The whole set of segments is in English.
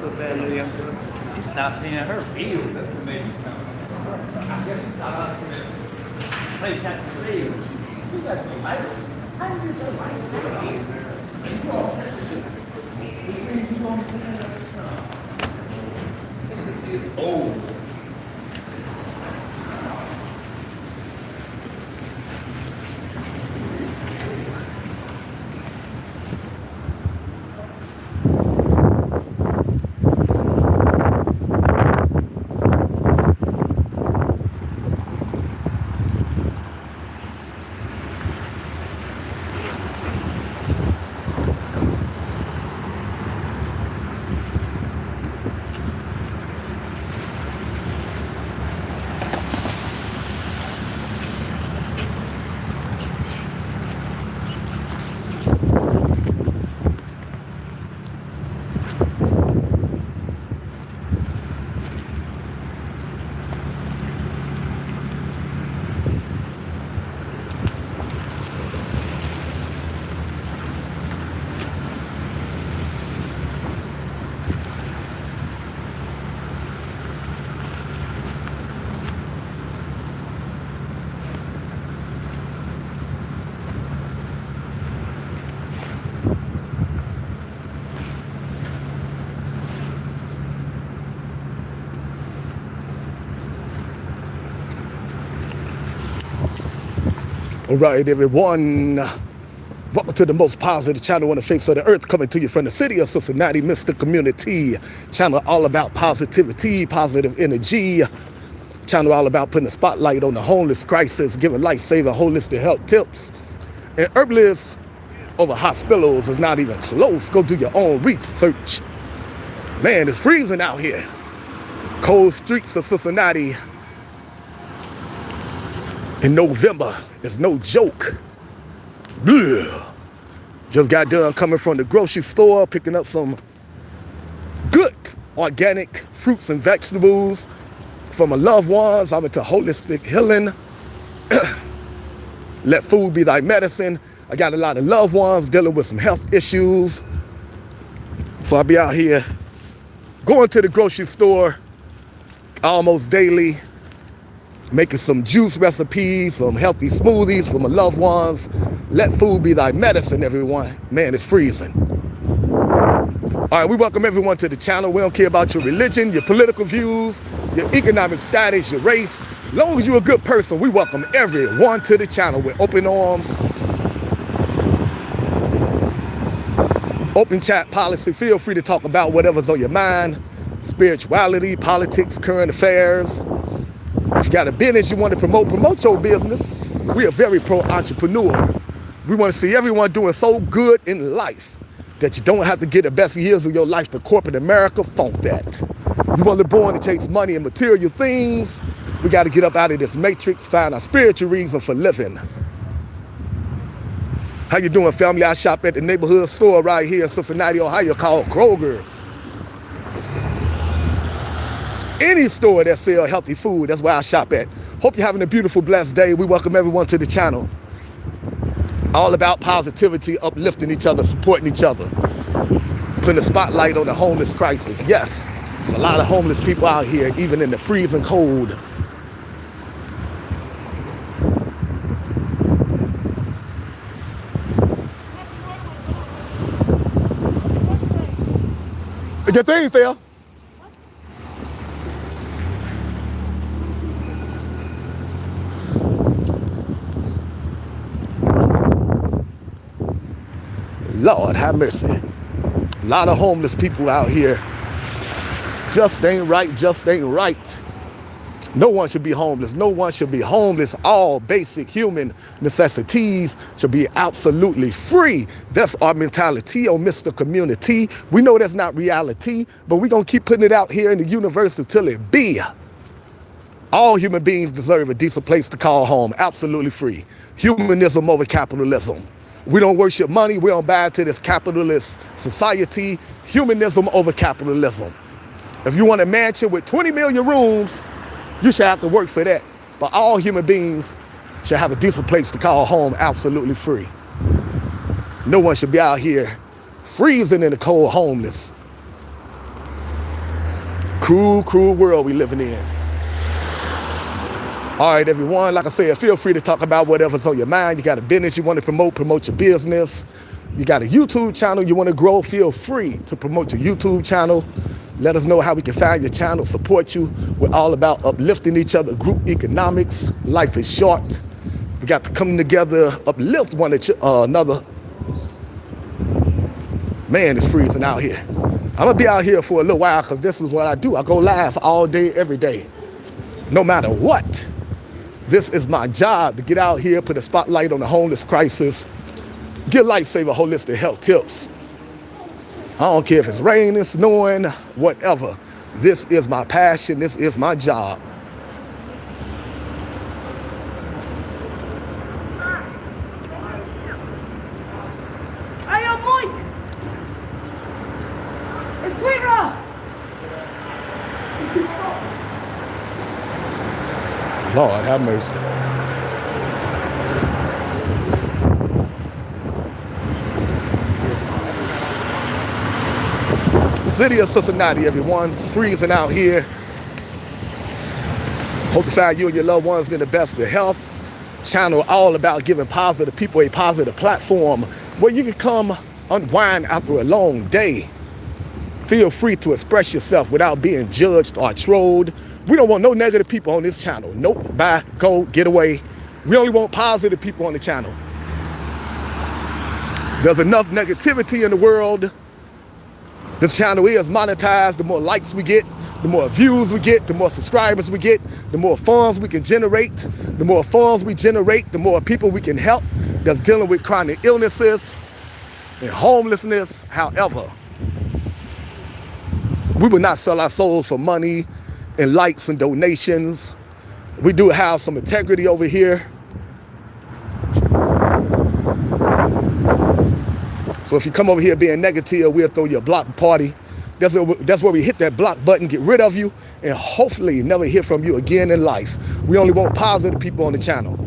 feel bad, little young girl. She stopped paying her bills. That's what made me sound. I guess she thought I was play Captain Save. You got your license. How you get your license? And you all set this just you don't This is old. All right, everyone. Welcome to the most positive channel on the face of the earth, coming to you from the city of Cincinnati, Mr. Community. Channel all about positivity, positive energy. Channel all about putting a spotlight on the homeless crisis, giving life-saving holistic health tips. And herbalists over hospitals is not even close. Go do your own research. Man, it's freezing out here. Cold streets of Cincinnati in November is no joke. Ugh. Just got done coming from the grocery store, picking up some good organic fruits and vegetables from my loved ones. I'm into holistic healing. Let food be thy medicine. I got a lot of loved ones dealing with some health issues. So I'll be out here going to the grocery store almost daily, making some juice recipes, some healthy smoothies for my loved ones. Let food be thy medicine, everyone. Man, it's freezing. All right, we welcome everyone to the channel. We don't care about your religion, your political views, your economic status, your race. As long as you're a good person, we welcome everyone to the channel with open arms, open chat policy. Feel free to talk about whatever's on your mind. Spirituality, politics, current affairs. If you got a business you want to promote your business. We are very pro-entrepreneur. We want to see everyone doing so good in life that you don't have to get the best years of your life to corporate America. Funk that. You want to be born to chase money and material things. We got to get up out of this matrix, find our spiritual reason for living. How you doing, family? I shop at the neighborhood store right here in Cincinnati, Ohio, called Kroger. Any store that sells healthy food, that's where I shop at. Hope you're having a beautiful, blessed day. We welcome everyone to the channel. All about positivity, uplifting each other, supporting each other. Putting a spotlight on the homeless crisis. Yes, there's a lot of homeless people out here, even in the freezing cold. Your thing fell. Lord have mercy. A lot of homeless people out here. Just ain't right, just ain't right. No one should be homeless. No one should be homeless. All basic human necessities should be absolutely free. That's our mentality on Mr. Community. We know that's not reality, but we're going to keep putting it out here in the universe until it be. All human beings deserve a decent place to call home. Absolutely free. Humanism over capitalism. We don't worship money. We don't bow to this capitalist society. Humanism over capitalism. If you want a mansion with 20 million rooms, you should have to work for that. But all human beings should have a decent place to call home, absolutely free. No one should be out here freezing in the cold homeless. Cruel world we living in. All right, everyone, like I said, feel free to talk about whatever's on your mind. You got a business you want to promote your business. You got a YouTube channel you want to grow, feel free to promote your YouTube channel. Let us know how we can find your channel, support you. We're all about uplifting each other, group economics. Life is short. We got to come together, uplift one another. Man, it's freezing out here. I'm gonna be out here for a little while because this is what I do. I go live all day, every day, no matter what. This is my job, to get out here, put a spotlight on the homeless crisis, give lifesaver holistic health tips. I don't care if it's raining, snowing, whatever. This is my passion. This is my job. Hey, yo, Mike! It's sweeter! Lord have mercy. City of Cincinnati, everyone. Freezing out here. Hope to find you and your loved ones in the best of health. Channel all about giving positive people a positive platform where you can come unwind after a long day. Feel free to express yourself without being judged or trolled. We don't want no negative people on this channel. Nope, bye, go, get away. We only want positive people on the channel. There's enough negativity in the world. This channel is monetized. The more likes we get, the more views we get, the more subscribers we get, the more funds we can generate. The more funds we generate, the more people we can help that's dealing with chronic illnesses and homelessness. However, we will not sell our souls for money and likes and donations. We do have some integrity over here. So if you come over here being negative, we'll throw you a block party. That's where we hit that block button, get rid of you, and hopefully never hear from you again in life. We only want positive people on the channel.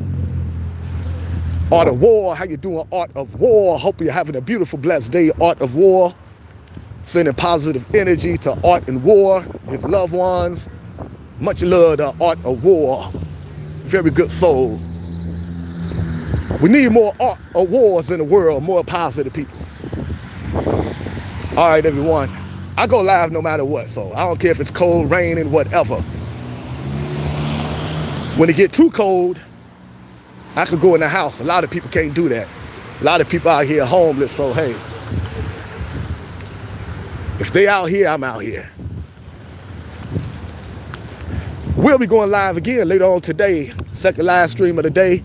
Art of War, how you doing, Art of War? Hope you're having a beautiful, blessed day, Art of War. Sending positive energy to Art and War, his loved ones. Much love to Art of War. Very good soul. We need more Art of Wars in the world, more positive people. All right, everyone. I go live no matter what, so I don't care if it's cold, raining, whatever. When it get too cold, I could go in the house. A lot of people can't do that. A lot of people out here homeless, so hey. If they out here, I'm out here. We'll be going live again later on today, second live stream of the day,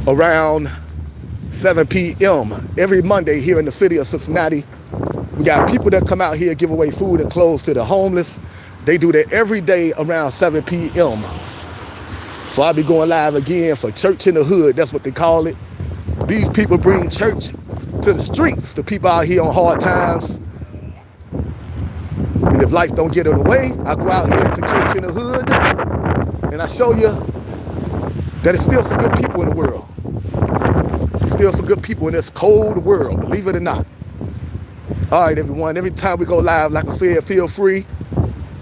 around 7 p.m. every Monday here in the city of Cincinnati. We got people that come out here, give away food and clothes to the homeless. They do that every day around 7 p.m. So I'll be going live again for Church in the Hood. That's what they call it. These people bring church to the streets, the people out here on hard times. And if life don't get in the way, I go out here to Church in the Hood and I show you that there's still some good people in the world. There's still some good people in this cold world, believe it or not. All right, everyone, every time we go live, like I said, feel free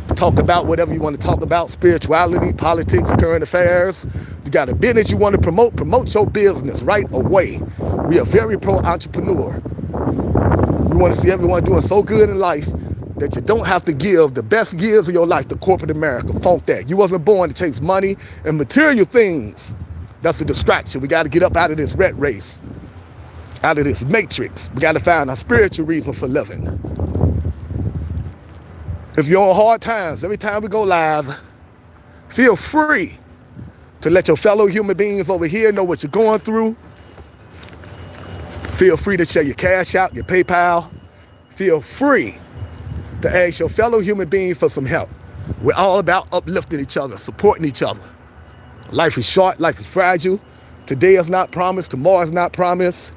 to talk about whatever you want to talk about, spirituality, politics, current affairs. You got a business you want to promote your business right away. We are very pro-entrepreneur. We want to see everyone doing so good in life that you don't have to give the best years of your life to corporate America. Funk that. You wasn't born to chase money and material things. That's a distraction. We got to get up out of this rat race, out of this matrix. We got to find a spiritual reason for living. If you're on hard times, every time we go live, feel free to let your fellow human beings over here know what you're going through. Feel free to share your cash out, your PayPal. Feel free to ask your fellow human being for some help. We're all about uplifting each other, supporting each other. Life is short, life is fragile. Today is not promised, tomorrow is not promised.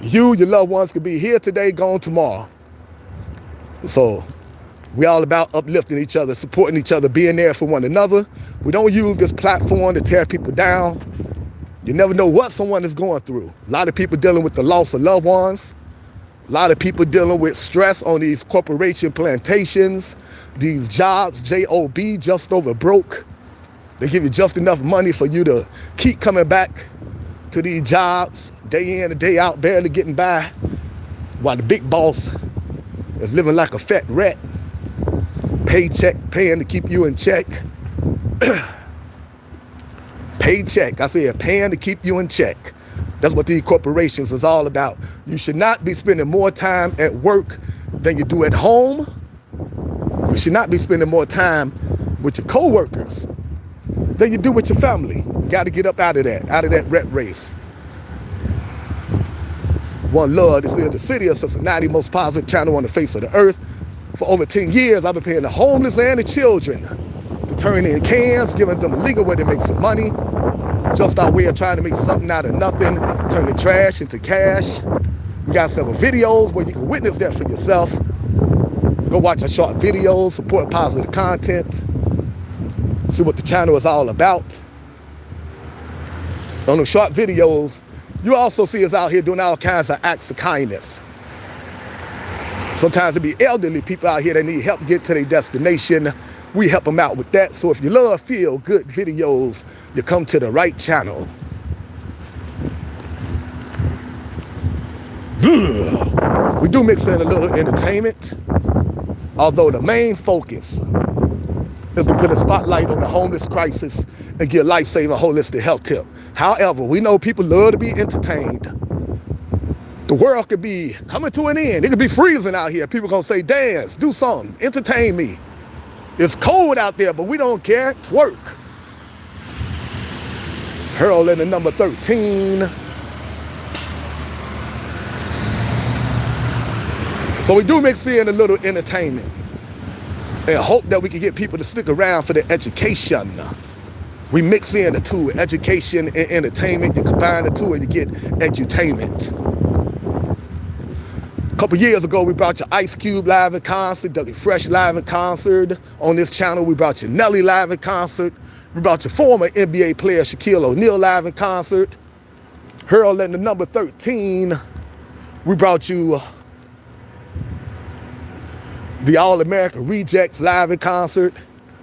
You, your loved ones could be here today, gone tomorrow. So we're all about uplifting each other, supporting each other, being there for one another. We don't use this platform to tear people down. You never know what someone is going through. A lot of people dealing with the loss of loved ones. A lot of people dealing with stress on these corporation plantations, these jobs, J-O-B, just over broke. They give you just enough money for you to keep coming back to these jobs, day in and day out, barely getting by, while the big boss is living like a fat rat, paycheck, paying to keep you in check. Paycheck, I said paying to keep you in check. That's what these corporations is all about. You should not be spending more time at work than you do at home. You should not be spending more time with your coworkers than you do with your family. You got to get up out of that rat race. One Love, this is the city of Cincinnati, most positive channel on the face of the earth. For over 10 years, I've been paying the homeless and the children to turn in cans, giving them a legal way to make some money. Just our way of trying to make something out of nothing, turning trash into cash. We got several videos where you can witness that for yourself. Go watch our short videos, support positive content, see what the channel is all about. On the short videos, you also see us out here doing all kinds of acts of kindness. Sometimes it be elderly people out here that need help get to their destination. We help them out with that. So if you love feel good videos, you come to the right channel. We do mix in a little entertainment, although the main focus is to put a spotlight on the homeless crisis and give life-saving holistic health tip. However, we know people love to be entertained. The world could be coming to an end. It could be freezing out here. People gonna say, dance, do something, entertain me. It's cold out there, but we don't care. Twerk. Hurl in the number 13. So we do mix in a little entertainment and hope that we can get people to stick around for the education. We mix in the two, education and entertainment. You combine the two and you get edutainment. A couple years ago, we brought you Ice Cube live in concert, Dougie Fresh live in concert. On this channel, we brought you Nelly live in concert. We brought you former NBA player Shaquille O'Neal live in concert. Hurl in the number 13, we brought you the All-American Rejects live in concert.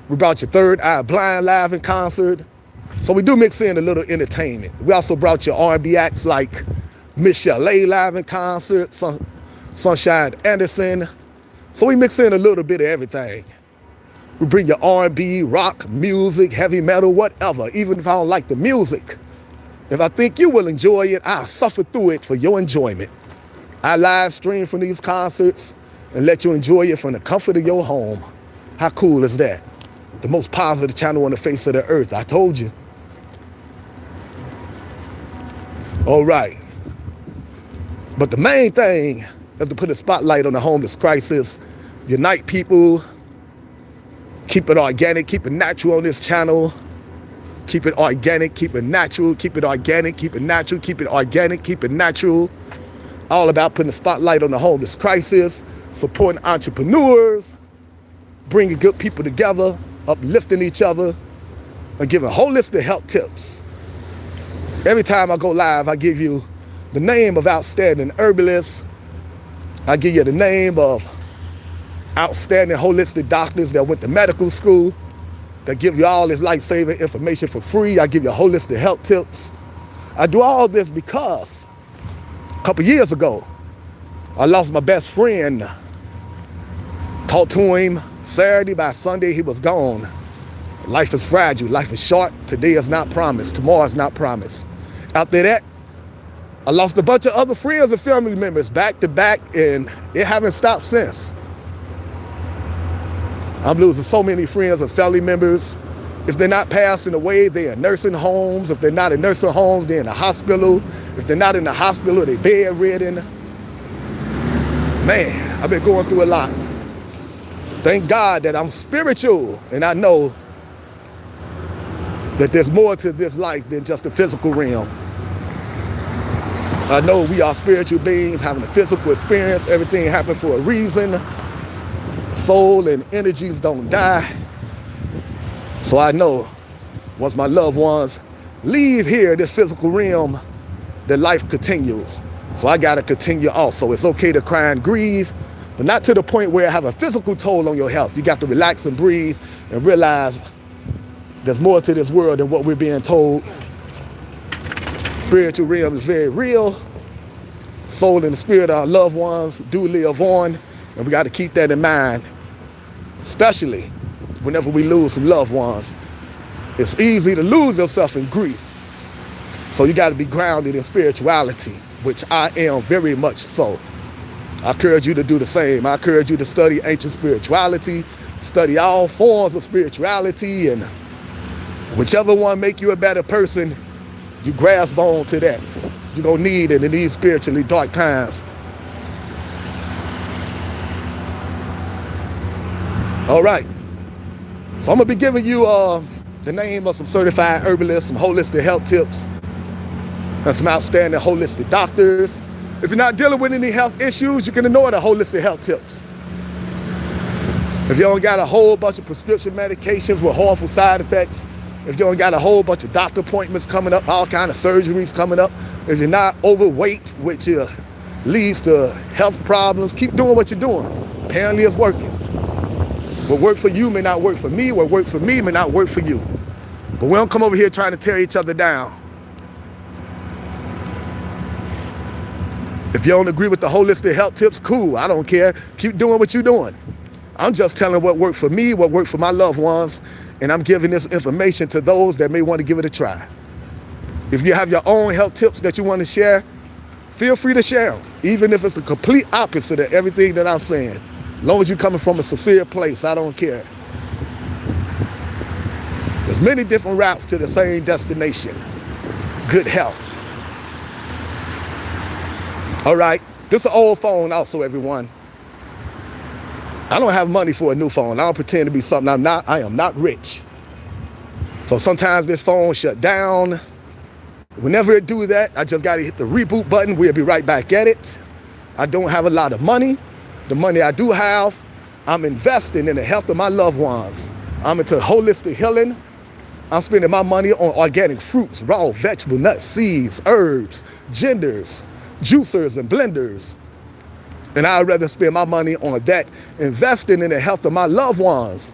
We brought you Third Eye Blind live in concert. So we do mix in a little entertainment. We also brought you R&B acts like Michelle A live in concert, Sunshine Anderson. So we mix in a little bit of everything. We bring you R&B, rock, music, heavy metal, whatever. Even if I don't like the music, if I think you will enjoy it, I'll suffer through it for your enjoyment. I live stream from these concerts and let you enjoy it from the comfort of your home. How cool is that? The most positive channel on the face of the earth. I told you. All right. But the main thing is to put a spotlight on the homeless crisis, unite people, keep it organic, keep it natural on this channel. Keep it organic, keep it natural, keep it organic, keep it natural, keep it organic, keep it natural. All about putting a spotlight on the homeless crisis, supporting entrepreneurs, bringing good people together, uplifting each other, and giving holistic health tips. Every time I go live, I give you the name of outstanding herbalists. I give you the name of outstanding holistic doctors that went to medical school, that give you all this life-saving information for free. I give you holistic health tips. I do all this because a couple years ago, I lost my best friend. Talked to him Saturday, by Sunday he was gone. Life is fragile, life is short. Today is not promised, tomorrow is not promised. After that, I lost a bunch of other friends and family members back to back, and it haven't stopped since. I'm losing so many friends and family members. If they're not passing away, they're in nursing homes. If they're not in nursing homes, they're in the hospital. If they're not in the hospital, they're bedridden. Man, I've been going through a lot. Thank God that I'm spiritual, and I know that there's more to this life than just the physical realm. I know we are spiritual beings having a physical experience. Everything happened for a reason. Soul and energies don't die. So I know once my loved ones leave here, this physical realm, that life continues. So I got to continue also. It's okay to cry and grieve, but not to the point where it have a physical toll on your health. You got to relax and breathe and realize there's more to this world than what we're being told. Spiritual realm is very real. Soul and the spirit of our loved ones do live on, and we got to keep that in mind, especially whenever we lose some loved ones. It's easy to lose yourself in grief. So you got to be grounded in spirituality, which I am very much so. I encourage you to do the same. I encourage you to study ancient spirituality, study all forms of spirituality, and whichever one make you a better person, you grasp on to that. You're going to need it in these spiritually dark times. All right. So I'm going to be giving you the name of some certified herbalists, some holistic health tips, and some outstanding holistic doctors. If you're not dealing with any health issues, you can ignore the holistic health tips. If you don't got a whole bunch of prescription medications with harmful side effects, if you don't got a whole bunch of doctor appointments coming up, all kind of surgeries coming up, if you're not overweight, which leads to health problems, keep doing what you're doing. Apparently it's working. What worked for you may not work for me. What worked for me may not work for you. But we don't come over here trying to tear each other down. If you don't agree with the holistic health tips, cool, I don't care. Keep doing what you're doing. I'm just telling what worked for me, what worked for my loved ones, and I'm giving this information to those that may want to give it a try. If you have your own health tips that you want to share, feel free to share them, even if it's the complete opposite of everything that I'm saying. As long as you're coming from a sincere place, I don't care. There's many different routes to the same destination, good health. All right, this is an old phone also, everyone. I don't have money for a new phone. I don't pretend to be something I'm not. I am not rich. So sometimes this phone shut down. Whenever it do that, I just got to hit the reboot button. We'll be right back at it. I don't have a lot of money. The money I do have, I'm investing in the health of my loved ones. I'm into holistic healing. I'm spending my money on organic fruits, raw vegetable, nuts, seeds, herbs, genders, juicers, and blenders. And I'd rather spend my money on that, investing in the health of my loved ones,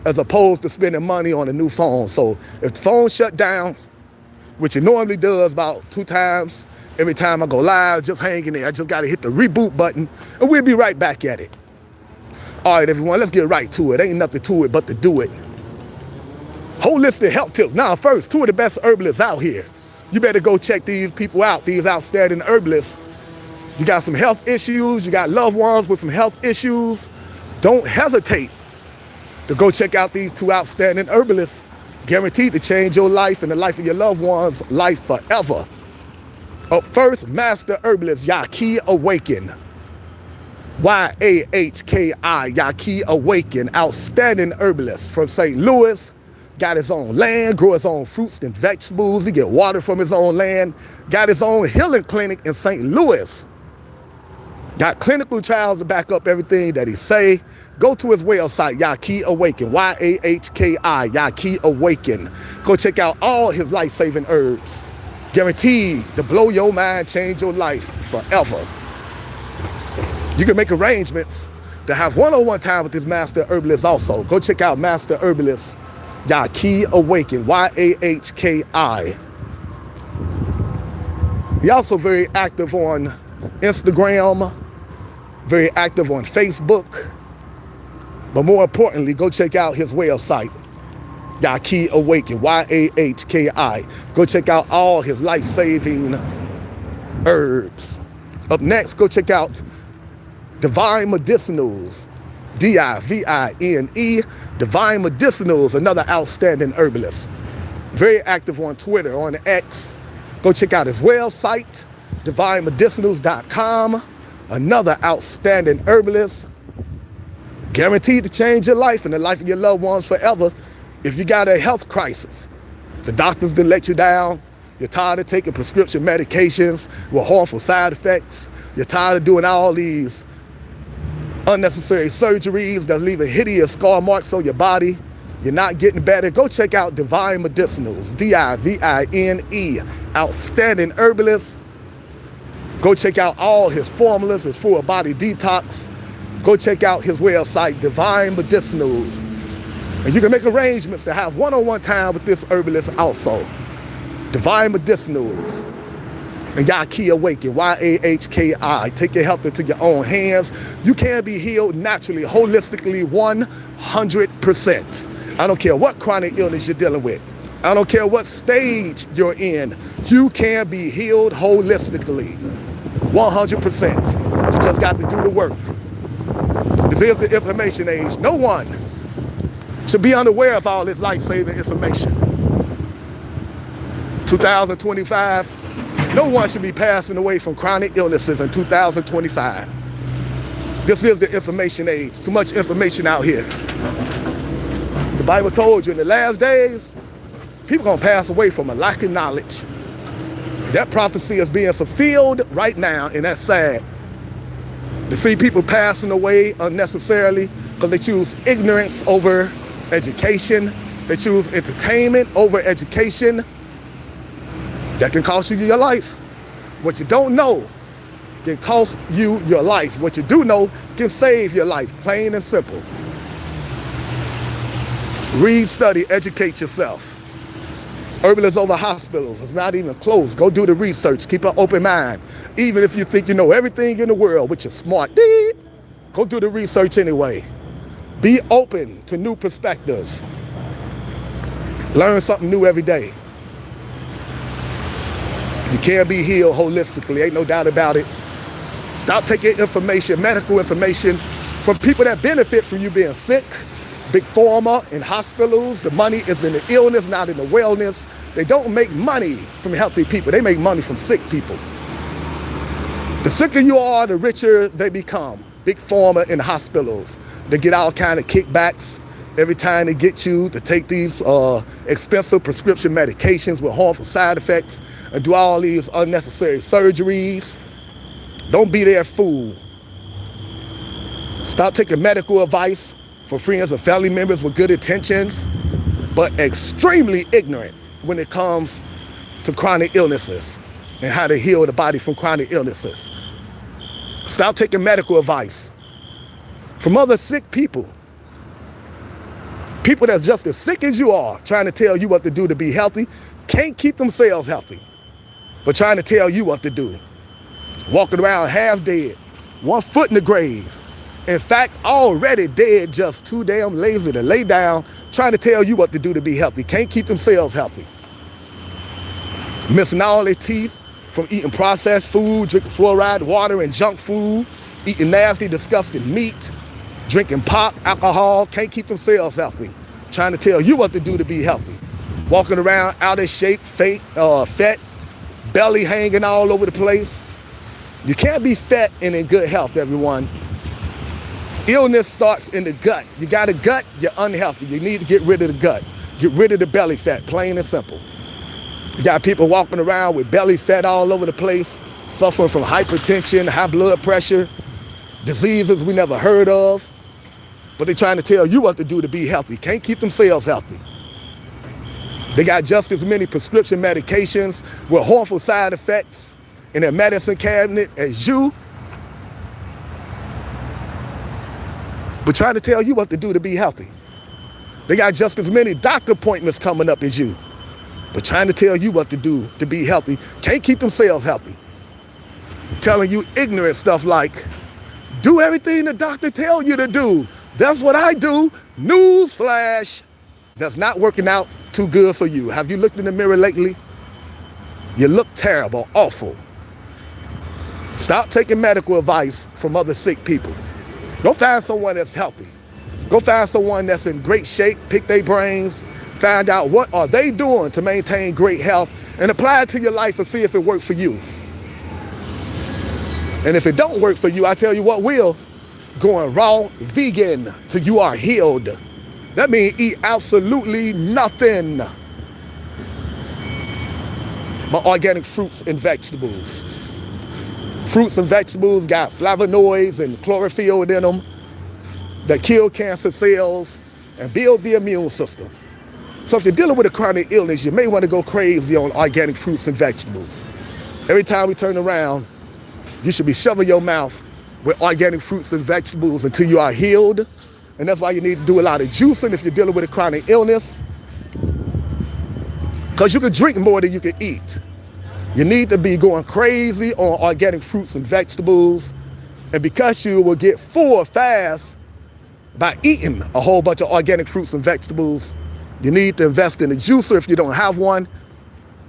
as opposed to spending money on a new phone. So if the phone shut down, which it normally does about 2 times, every time I go live, just hang in there. I just got to hit the reboot button, and we'll be right back at it. All right, everyone, let's get right to it. Ain't nothing to it but to do it. Holistic health tips. Now, first, 2 of the best herbalists out here. You better go check these people out, these outstanding herbalists. You got some health issues, you got loved ones with some health issues. Don't hesitate to go check out these 2 outstanding herbalists, guaranteed to change your life and the life of your loved ones' life forever. Up first, Master Herbalist Yahki Awaken. Y-A-H-K-I, Yahki Awaken, outstanding herbalist from St. Louis. Got his own land, grow his own fruits and vegetables. He get water from his own land. Got his own healing clinic in St. Louis. Got clinical trials to back up everything that he say. Go to his website, Yahki Awaken, Y-A-H-K-I, Yahki Awaken. Go check out all his life-saving herbs. Guaranteed to blow your mind, change your life forever. You can make arrangements to have one-on-one time with this master herbalist also. Go check out Master Herbalist Yahki Awaken, Y-A-H-K-I. He also very active on Instagram, very active on Facebook. But more importantly, go check out his website, Yahki Awaken, Y-A-H-K-I. Go check out all his life-saving herbs. Up next, go check out Divine Medicinals, D-I-V-I-N-E, Divine Medicinals, another outstanding herbalist. Very active on Twitter, on X. Go check out his website, divinemedicinals.com, another outstanding herbalist. Guaranteed to change your life and the life of your loved ones forever. If you got a health crisis, the doctors done let you down, you're tired of taking prescription medications with harmful side effects, you're tired of doing all these unnecessary surgeries that's leaving hideous scar marks on your body, you're not getting better, go check out Divine Medicinals, D-I-V-I-N-E, outstanding herbalist. Go check out all his formulas, his full body detox. Go check out his website, Divine Medicinals. And you can make arrangements to have one-on-one time with this herbalist also. Divine Medicinals. And Yahki Awaken, Y-A-H-K-I. Take your health into your own hands. You can be healed naturally, holistically, 100%. I don't care what chronic illness you're dealing with. I don't care what stage you're in. You can be healed holistically, 100%. You just got to do the work. This is the information age. No one should be unaware of all this life-saving information. 2025, no one should be passing away from chronic illnesses in 2025. This is the information age. Too much information out here. The Bible told you in the last days, people gonna pass away from a lack of knowledge. That prophecy is being fulfilled right now, and that's sad. To see people passing away unnecessarily because they choose ignorance over education. They choose entertainment over education. That can cost you your life. What you don't know can cost you your life. What you do know can save your life, plain and simple. Read, study, educate yourself. Herbalists over hospitals. It's not even close. Go do the research. Keep an open mind. Even if you think you know everything in the world, which is smart, go do the research anyway. Be open to new perspectives. Learn something new every day. You can be healed holistically, ain't no doubt about it. Stop taking information, medical information, from people that benefit from you being sick. Big pharma in hospitals, the money is in the illness, not in the wellness. They don't make money from healthy people, they make money from sick people. The sicker you are, the richer they become. Big pharma in hospitals. They get all kind of kickbacks every time they get you to take these expensive prescription medications with harmful side effects and do all these unnecessary surgeries. Don't be their fool. Stop taking medical advice from friends and family members with good intentions, but extremely ignorant when it comes to chronic illnesses and how to heal the body from chronic illnesses. Stop taking medical advice from other sick people. People that's just as sick as you are, trying to tell you what to do to be healthy, can't keep themselves healthy, but trying to tell you what to do. Walking around half dead, 1 foot in the grave. In fact, already dead, just too damn lazy to lay down, trying to tell you what to do to be healthy. Can't keep themselves healthy. Missing all their teeth from eating processed food, drinking fluoride water and junk food, eating nasty, disgusting meat, drinking pop, alcohol. Can't keep themselves healthy. Trying to tell you what to do to be healthy. Walking around out of shape, fat, belly hanging all over the place. You can't be fat and in good health, everyone. Illness starts in the gut. You got a gut, you're unhealthy. You need to get rid of the gut. Get rid of the belly fat, plain and simple. You got people walking around with belly fat all over the place, suffering from hypertension, high blood pressure, diseases we never heard of. But they're trying to tell you what to do to be healthy. Can't keep themselves healthy. They got just as many prescription medications with harmful side effects in their medicine cabinet as you, but trying to tell you what to do to be healthy. They got just as many doctor appointments coming up as you, but trying to tell you what to do to be healthy. Can't keep themselves healthy. Telling you ignorant stuff like, do everything the doctor tells you to do. That's what I do. Newsflash. That's not working out too good for you. Have you looked in the mirror lately? You look terrible, awful. Stop taking medical advice from other sick people. Go find someone that's healthy. Go find someone that's in great shape, pick their brains, find out what are they doing to maintain great health, and apply it to your life and see if it works for you. And if it don't work for you, I tell you what will. Going raw vegan till you are healed. That means eat absolutely nothing but organic fruits and vegetables. Fruits and vegetables got flavonoids and chlorophyll in them that kill cancer cells and build the immune system. So if you're dealing with a chronic illness, you may want to go crazy on organic fruits and vegetables. Every time we turn around, You should be shoving your mouth with organic fruits and vegetables until you are healed. And that's why you need to do a lot of juicing if you're dealing with a chronic illness. Because you can drink more than you can eat. You need to be going crazy on organic fruits and vegetables. And because you will get full fast by eating a whole bunch of organic fruits and vegetables, you need to invest in a juicer if you don't have one.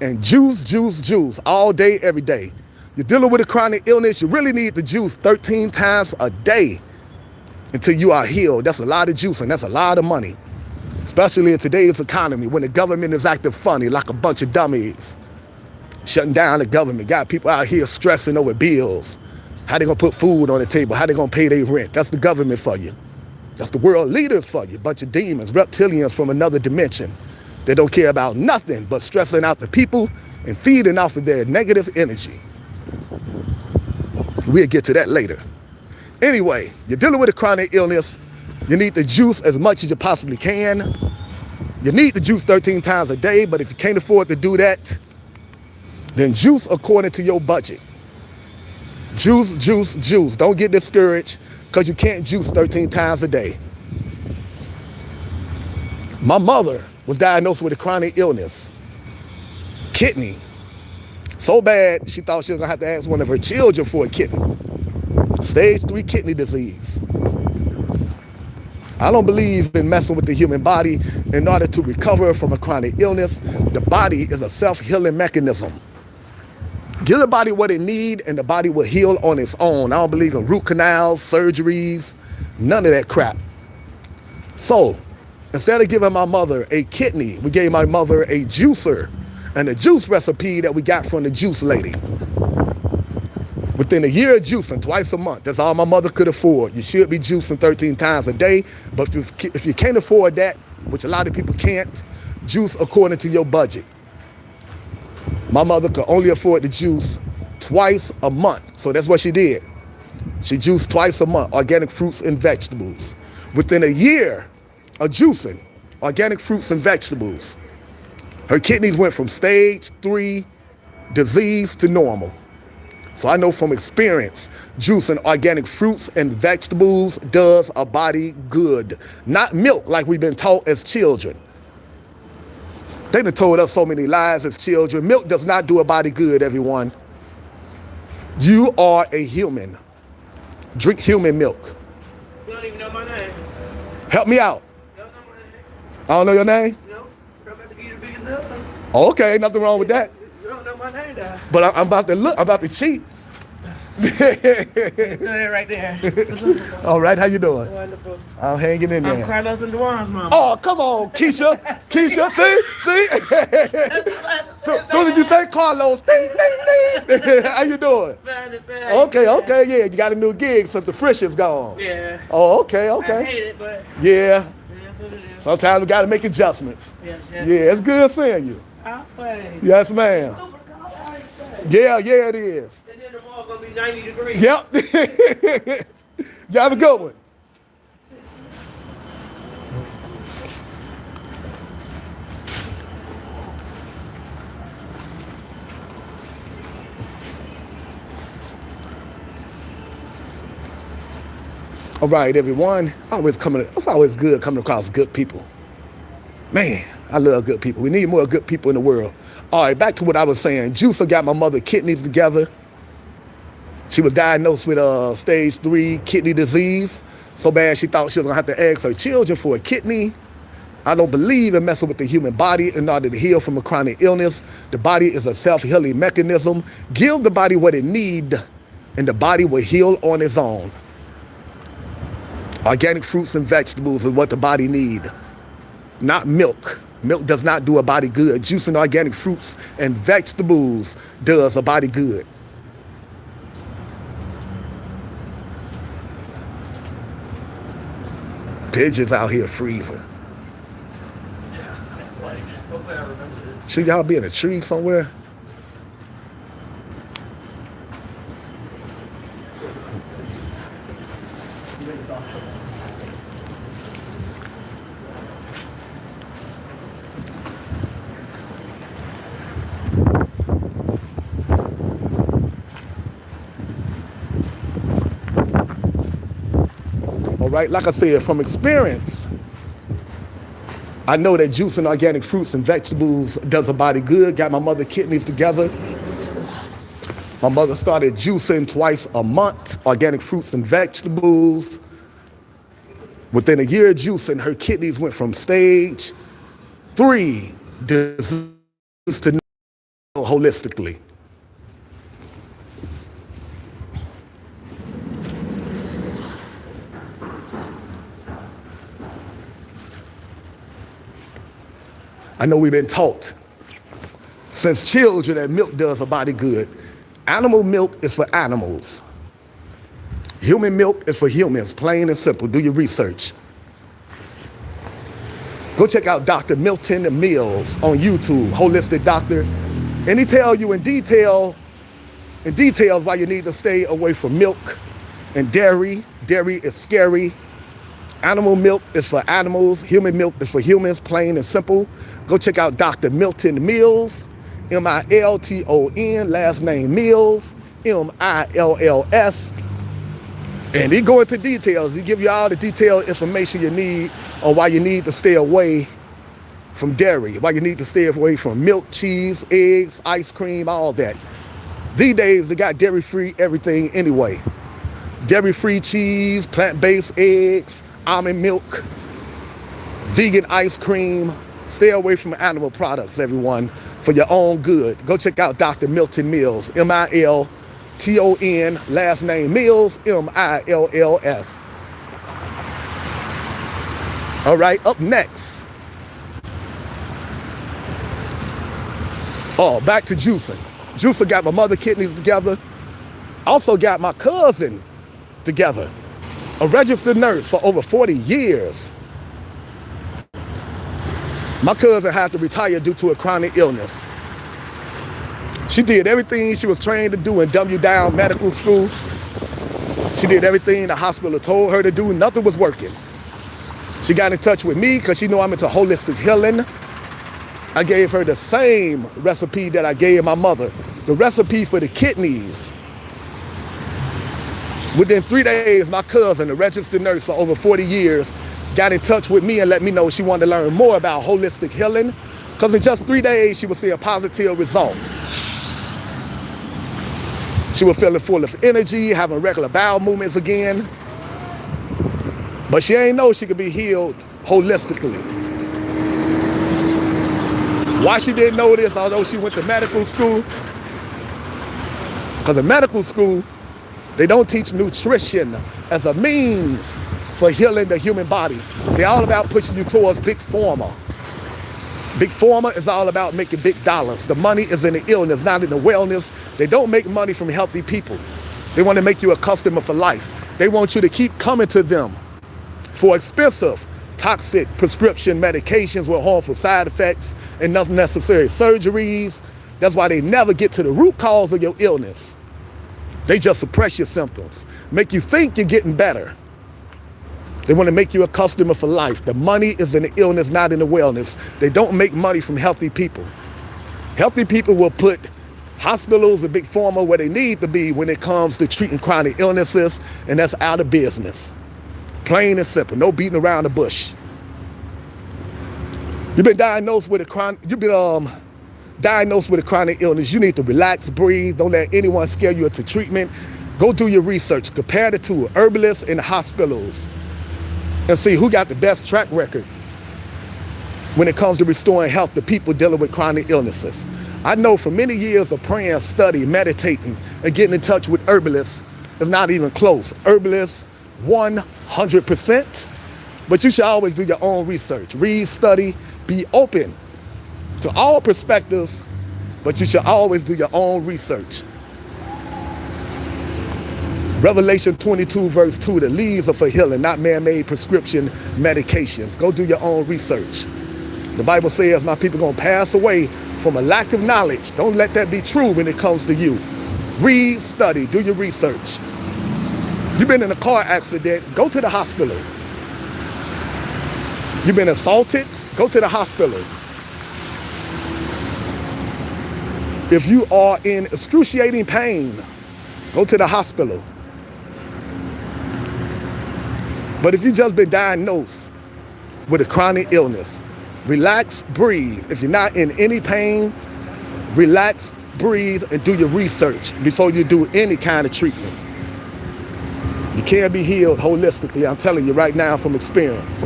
And juice, juice, juice all day, every day. You're dealing with a chronic illness, you really need to juice 13 times a day until you are healed. That's a lot of juice and that's a lot of money, especially in today's economy when the government is acting funny like a bunch of dummies. Shutting down the government, got people out here stressing over bills. How they gonna put food on the table? How they gonna pay their rent? That's the government for you. That's the world leaders for you. Bunch of demons, reptilians from another dimension. They don't care about nothing but stressing out the people and feeding off of their negative energy. We'll get to that later. Anyway, you're dealing with a chronic illness. You need to juice as much as you possibly can. You need to juice 13 times a day, but if you can't afford to do that, then juice according to your budget. Juice, juice, juice. Don't get discouraged because you can't juice 13 times a day. My mother was diagnosed with a chronic illness, kidney. So bad, she thought she was gonna have to ask one of her children for a kidney. Stage 3 kidney disease. I don't believe in messing with the human body in order to recover from a chronic illness. The body is a self-healing mechanism. Give the body what it needs and the body will heal on its own. I don't believe in root canals, surgeries, none of that crap. So, instead of giving my mother a kidney, we gave my mother a juicer and a juice recipe that we got from the juice lady. Within a year of juicing twice a month, that's all my mother could afford. You should be juicing 13 times a day, but if you can't afford that, which a lot of people can't, juice according to your budget. My mother could only afford to juice twice a month, so that's what she did. She juiced twice a month, organic fruits and vegetables. Within a year of juicing organic fruits and vegetables, her kidneys went from stage 3 disease to normal. So I know from experience, juicing organic fruits and vegetables does a body good. Not milk like we've been taught as children. They done told us so many lies as children. Milk does not do a body good, everyone. You are a human. Drink human milk. You don't even know my name. Help me out. You don't know my name. I don't know your name? No. I'm about to give you the biggest help. Oh, okay, nothing wrong with that. You don't know my name, though. But I'm about to look, I'm about to cheat. Do that right there. All right, how you doing? Wonderful. I'm hanging in I'm there. Carlos and Duan's mama. Oh, come on, Keisha. Keisha, see? Soon as you say Carlos, ding, ding, ding. How you doing? Okay, yeah. You got a new gig since the Frisch is gone. Yeah. Oh, okay. I hate it, but Yeah. that's what it is. Sometimes we got to make adjustments. Yes. Yeah, it's good seeing you. Always. Yes, ma'am. Super cold outside. Yeah, it is. And then tomorrow gonna be 90 degrees. Yep. You have a good one. All right, everyone. It's always good coming across good people. Man, I love good people. We need more good people in the world. All right, back to what I was saying. Juicer got my mother kidneys together. She was diagnosed with stage 3 kidney disease. So bad she thought she was gonna have to ask her children for a kidney. I don't believe in messing with the human body in order to heal from a chronic illness. The body is a self-healing mechanism. Give the body what it needs, and the body will heal on its own. Organic fruits and vegetables is what the body needs, not milk. Milk does not do a body good. Juicing organic fruits and vegetables does a body good. Pigeons out here freezing. It's like, hopefully I remember this. Should y'all be in a tree somewhere? right? Like I said, from experience, I know that juicing organic fruits and vegetables does a body good. Got my mother kidneys together. My mother started juicing twice a month, organic fruits and vegetables. Within a year of juicing, her kidneys went from stage 3 disease to holistically. I know we've been taught since children that milk does a body good. Animal milk is for animals. Human milk is for humans, plain and simple. Do your research. Go check out Dr. Milton Mills on YouTube, holistic doctor. And he tell you in details why you need to stay away from milk and dairy. Dairy is scary. Animal milk is for animals. Human milk is for humans, plain and simple. Go check out Dr. Milton Mills, Milton, last name Mills, Mills. And he go into details. He give you all the detailed information you need on why you need to stay away from dairy, why you need to stay away from milk, cheese, eggs, ice cream, all that. These days, they got dairy-free everything anyway. Dairy-free cheese, plant-based eggs, almond milk, vegan ice cream. Stay away from animal products, everyone, for your own good. Go check out Dr. Milton Mills, Milton, last name Mills, Mills. All right, up next. Oh, back to juicing. Juicer got my mother kidneys together. Also got my cousin together. A registered nurse for over 40 years. My cousin had to retire due to a chronic illness. She did everything she was trained to do in W Down Medical School. She did everything the hospital told her to do. Nothing was working. She got in touch with me because she knew I'm into holistic healing. I gave her the same recipe that I gave my mother, the recipe for the kidneys. Within 3 days, my cousin, a registered nurse for over 40 years, got in touch with me and let me know she wanted to learn more about holistic healing, because in just 3 days, she was seeing positive results. She was feeling full of energy, having regular bowel movements again. But she ain't know she could be healed holistically. Why she didn't know this, although she went to medical school? Because in medical school, they don't teach nutrition as a means for healing the human body. They're all about pushing you towards big pharma. Big pharma is all about making big dollars. The money is in the illness, not in the wellness. They don't make money from healthy people. They want to make you a customer for life. They want you to keep coming to them for expensive, toxic prescription medications with harmful side effects and unnecessary surgeries. That's why they never get to the root cause of your illness. They just suppress your symptoms, make you think you're getting better. They want to make you a customer for life. The money is in the illness, not in the wellness. They don't make money from healthy people. Healthy people will put hospitals and big pharma where they need to be when it comes to treating chronic illnesses, and that's out of business. Plain and simple, no beating around the bush. You've been diagnosed with a chronic illness. You need to relax, breathe. Don't let anyone scare you into treatment. Go do your research. Compare the two, herbalists and hospitals, and see who got the best track record when it comes to restoring health to people dealing with chronic illnesses. I know from many years of praying, studying, meditating, and getting in touch with herbalists, it's not even close. Herbalists, 100%, but you should always do your own research. Read, study, be open to all perspectives, but you should always do your own research. Revelation 22 verse 2, the leaves are for healing, not man-made prescription medications. Go do your own research. The Bible says my people are going to pass away from a lack of knowledge. Don't let that be true when it comes to you. Read, study, do your research. You've been in a car accident, go to the hospital. You've been assaulted, go to the hospital. If you are in excruciating pain, go to the hospital. But if you've just been diagnosed with a chronic illness, relax, breathe. If you're not in any pain, relax, breathe, and do your research before you do any kind of treatment. You can't be healed holistically, I'm telling you right now from experience.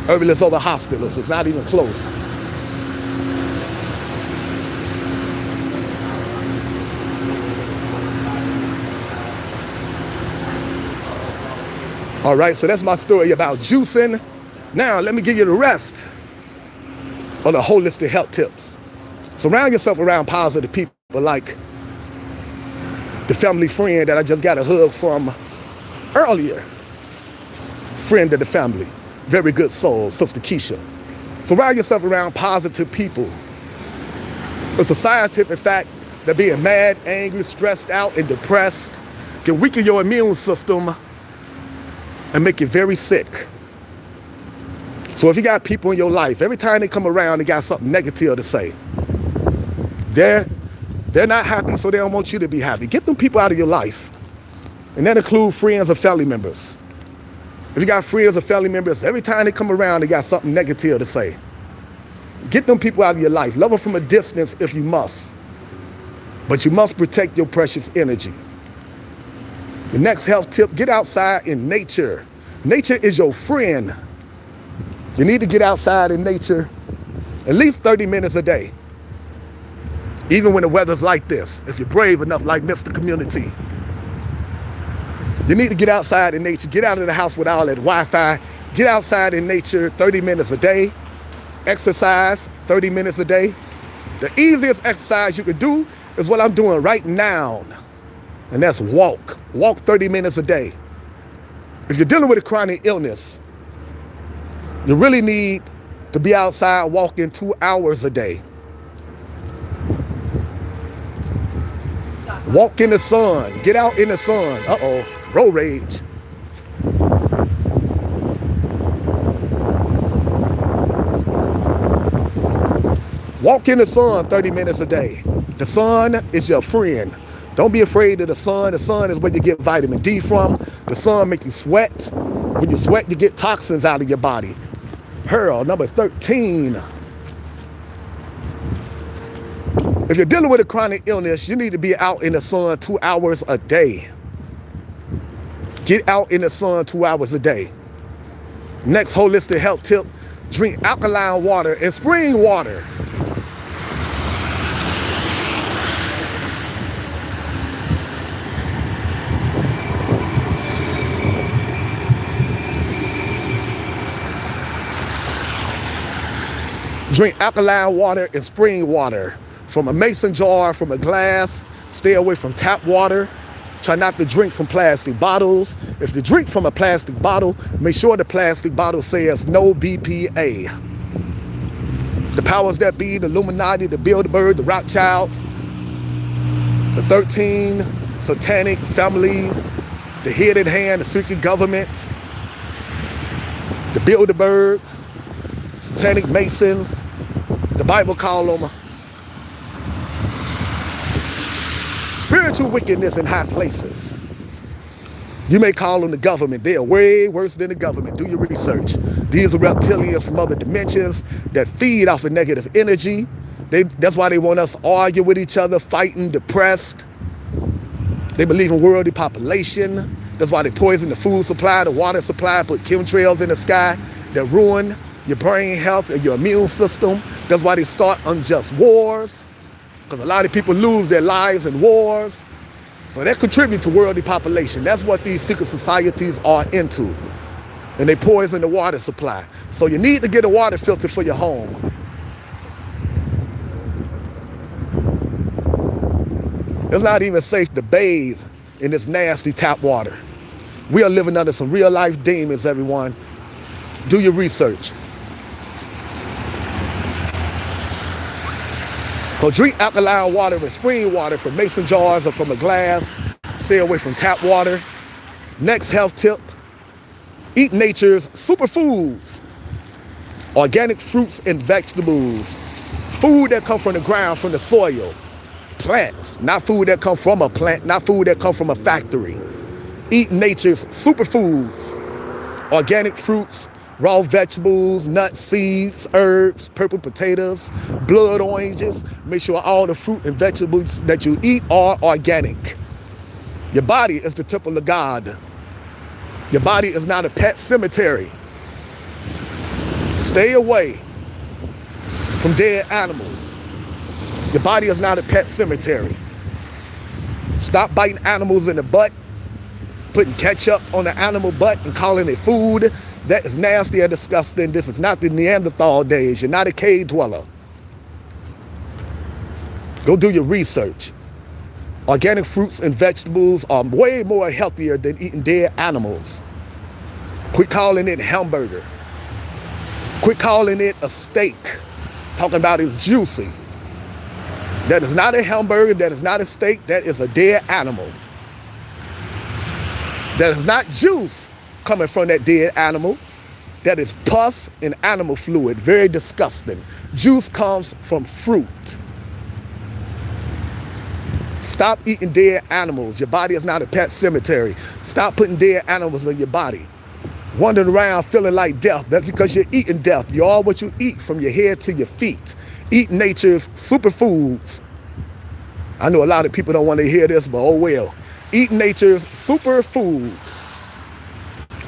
Herbalist over hospitals, it's not even close. All right, so that's my story about juicing. Now, let me give you the rest of the holistic health tips. Surround yourself around positive people like the family friend that I just got a hug from earlier. Friend of the family, very good soul, Sister Keisha. Surround yourself around positive people. It's a scientific fact that being mad, angry, stressed out, and depressed can weaken your immune system and make you very sick. So if you got people in your life, every time they come around, they got something negative to say. They're not happy, so they don't want you to be happy. Get them people out of your life. And that includes friends or family members. If you got friends or family members, every time they come around, they got something negative to say. Get them people out of your life. Love them from a distance if you must. But you must protect your precious energy. The next health tip, get outside in nature. Nature is your friend. You need to get outside in nature at least 30 minutes a day. Even when the weather's like this, if you're brave enough like Mr. Community. You need to get outside in nature. Get out of the house with all that Wi-Fi. Get outside in nature 30 minutes a day. Exercise 30 minutes a day. The easiest exercise you can do is what I'm doing right now. And that's walk. Walk 30 minutes a day. If you're dealing with a chronic illness, you really need to be outside walking 2 hours a day. Walk in the sun. Get out in the sun. Uh-oh. Road rage. Walk in the sun 30 minutes a day. The sun is your friend. Don't be afraid of the sun. The sun is where you get vitamin D from. The sun makes you sweat. When you sweat, you get toxins out of your body. Hurl, number 13. If you're dealing with a chronic illness, you need to be out in the sun 2 hours a day. Get out in the sun 2 hours a day. Next holistic health tip, drink alkaline water and spring water. Drink alkaline water and spring water from a mason jar, from a glass. Stay away from tap water. Try not to drink from plastic bottles. If you drink from a plastic bottle, make sure the plastic bottle says no BPA. The powers that be, the Illuminati, the Bilderberg, the Rothschilds, the 13 satanic families, the hidden hand, the secret government, the Bilderberg, satanic Masons, the Bible call them spiritual wickedness in high places. You may call them the government. They are way worse than the government. Do your research. These are reptilians from other dimensions that feed off of negative energy. That's why they want us to argue with each other, fighting, depressed. They believe in world depopulation. That's why they poison the food supply, the water supply, put chemtrails in the sky that ruin your brain health and your immune system. That's why they start unjust wars, because a lot of people lose their lives in wars. So that contributes to world depopulation. That's what these secret societies are into. And they poison the water supply. So you need to get a water filter for your home. It's not even safe to bathe in this nasty tap water. We are living under some real life demons, everyone. Do your research. So drink alkaline water and spring water from mason jars or from a glass. Stay away from tap water. Next health tip, eat nature's superfoods. Organic fruits and vegetables. Food that come from the ground, from the soil. Plants, not food that come from a plant, not food that come from a factory. Eat nature's superfoods. organic fruits, raw vegetables, nuts, seeds, herbs, purple potatoes, blood oranges. Make sure all the fruit and vegetables that you eat are organic. Your body is the temple of God. Your body is not a pet cemetery. Stay away from dead animals. Your body is not a pet cemetery. Stop biting animals in the butt, putting ketchup on the animal butt and calling it food. That is nasty and disgusting. This is not the Neanderthal days. You're not a cave dweller. Go do your research. Organic fruits and vegetables are way more healthier than eating dead animals. Quit calling it hamburger. Quit calling it a steak. Talking about it's juicy. That is not a hamburger. That is not a steak. That is a dead animal. That is not juice coming from that dead animal. That is pus and animal fluid. Very disgusting. Juice comes from fruit. Stop eating dead animals. Your body is not a pet cemetery. Stop putting dead animals in your body. Wandering around feeling like death. That's because you're eating death. You are what you eat from your head to your feet. Eat nature's superfoods. I know a lot of people don't want to hear this, but oh well. Eat nature's superfoods.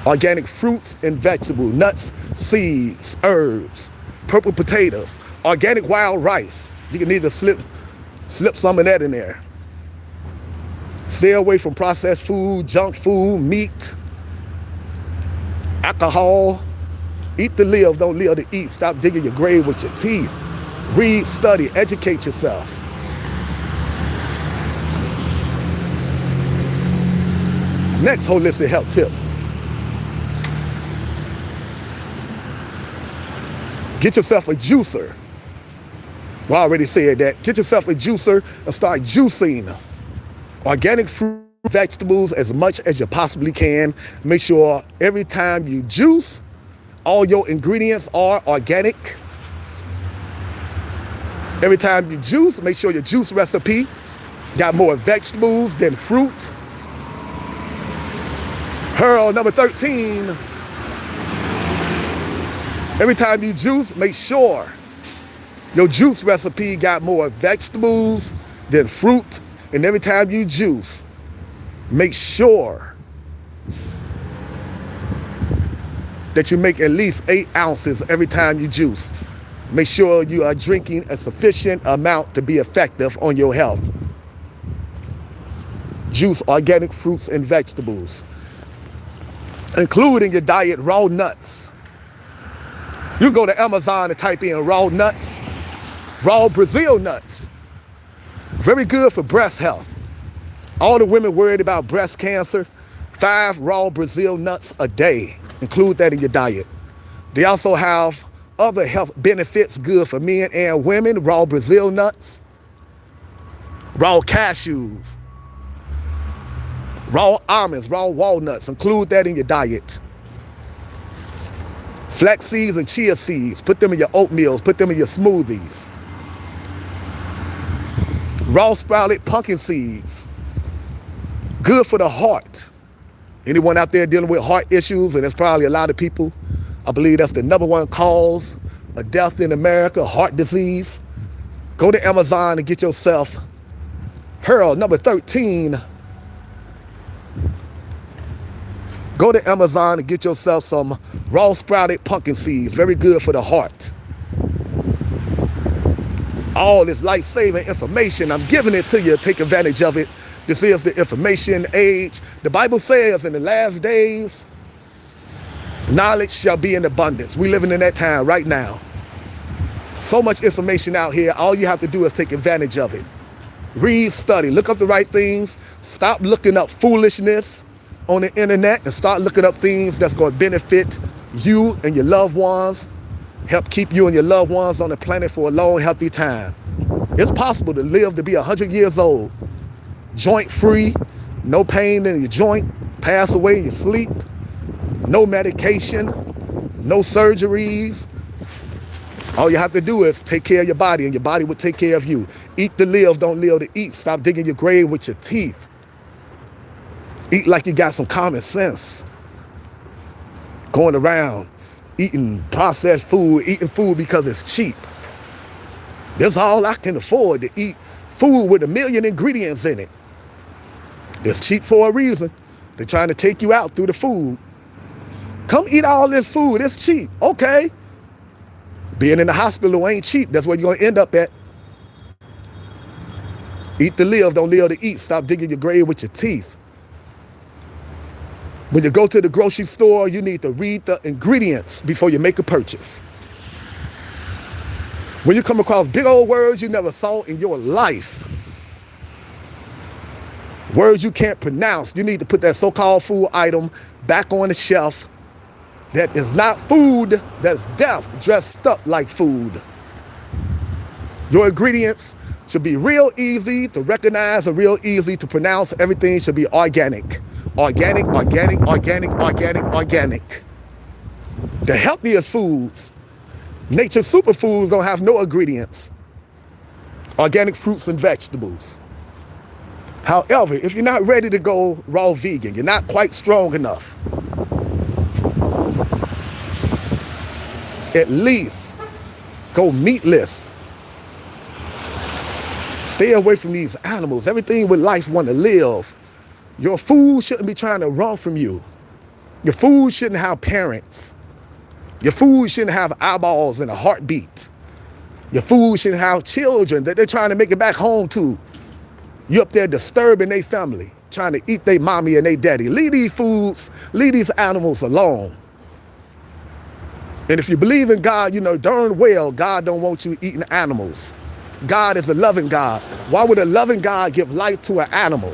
Organic fruits and vegetables, nuts, seeds, herbs, purple potatoes, organic wild rice. You can either slip some of that in there. Stay away from processed food, junk food, meat, alcohol. Eat to live, don't live to eat. Stop digging your grave with your teeth. Read, study, educate yourself. Next holistic health tip. Get yourself a juicer. Well, I already said that. Get yourself a juicer and start juicing organic fruit, vegetables as much as you possibly can. Make sure every time you juice, all your ingredients are organic. Every time you juice, make sure your juice recipe got more vegetables than fruit. Hurl number 13. Every time you juice, make sure your juice recipe got more vegetables than fruit. And every time you juice, make sure that you make at least 8 ounces every time you juice. Make sure you are drinking a sufficient amount to be effective on your health. Juice organic fruits and vegetables. Include in your diet raw nuts. You can go to Amazon and type in raw nuts, raw Brazil nuts. Very good for breast health. All the women worried about breast cancer, 5 raw Brazil nuts a day. Include that in your diet. They also have other health benefits good for men and women. Raw Brazil nuts, raw cashews, raw almonds, raw walnuts. Include that in your diet. Flax seeds and chia seeds. Put them in your oatmeals. Put them in your smoothies. Raw sprouted pumpkin seeds. Good for the heart. Anyone out there dealing with heart issues, and there's probably a lot of people, I believe that's the #1 cause of death in America, heart disease. Go to Amazon and get yourself Hurl number 13. Go to Amazon and get yourself some raw sprouted pumpkin seeds. Very good for the heart. All this life-saving information, I'm giving it to you. Take advantage of it. This is the information age. The Bible says in the last days, knowledge shall be in abundance. We're living in that time right now. So much information out here. All you have to do is take advantage of it. Read, study, look up the right things. Stop looking up foolishness on the internet and start looking up things that's going to benefit you and your loved ones. Help keep you and your loved ones on the planet for a long, healthy time. It's possible to live to be 100 years old. Joint free, no pain in your joint, pass away in your sleep, no medication, no surgeries. All you have to do is take care of your body and your body will take care of you. Eat to live, don't live to eat. Stop digging your grave with your teeth. Eat like you got some common sense. Going around eating processed food, eating food because it's cheap. That's all I can afford, to eat food with 1 million ingredients in it. It's cheap for a reason. They're trying to take you out through the food. Come eat all this food, it's cheap. Okay. Being in the hospital ain't cheap. That's where you're gonna end up at. Eat to live, don't live to eat. Stop digging your grave with your teeth. When you go to the grocery store, you need to read the ingredients before you make a purchase. When you come across big old words you never saw in your life, words you can't pronounce, you need to put that so-called food item back on the shelf. That is not food, that's death dressed up like food. Your ingredients should be real easy to recognize and real easy to pronounce. Everything should be organic. Organic, organic, organic, organic, organic. The healthiest foods, nature superfoods, don't have no ingredients. Organic fruits and vegetables. However, if you're not ready to go raw vegan, you're not quite strong enough, at least go meatless. Stay away from these animals. Everything with life want to live. Your food shouldn't be trying to run from you. Your food shouldn't have parents. Your food shouldn't have eyeballs and a heartbeat. Your food shouldn't have children that they're trying to make it back home to. You up there disturbing their family, trying to eat their mommy and their daddy. Leave these foods, leave these animals alone. And if you believe in God, you know darn well God don't want you eating animals. God is a loving God. Why would a loving God give life to an animal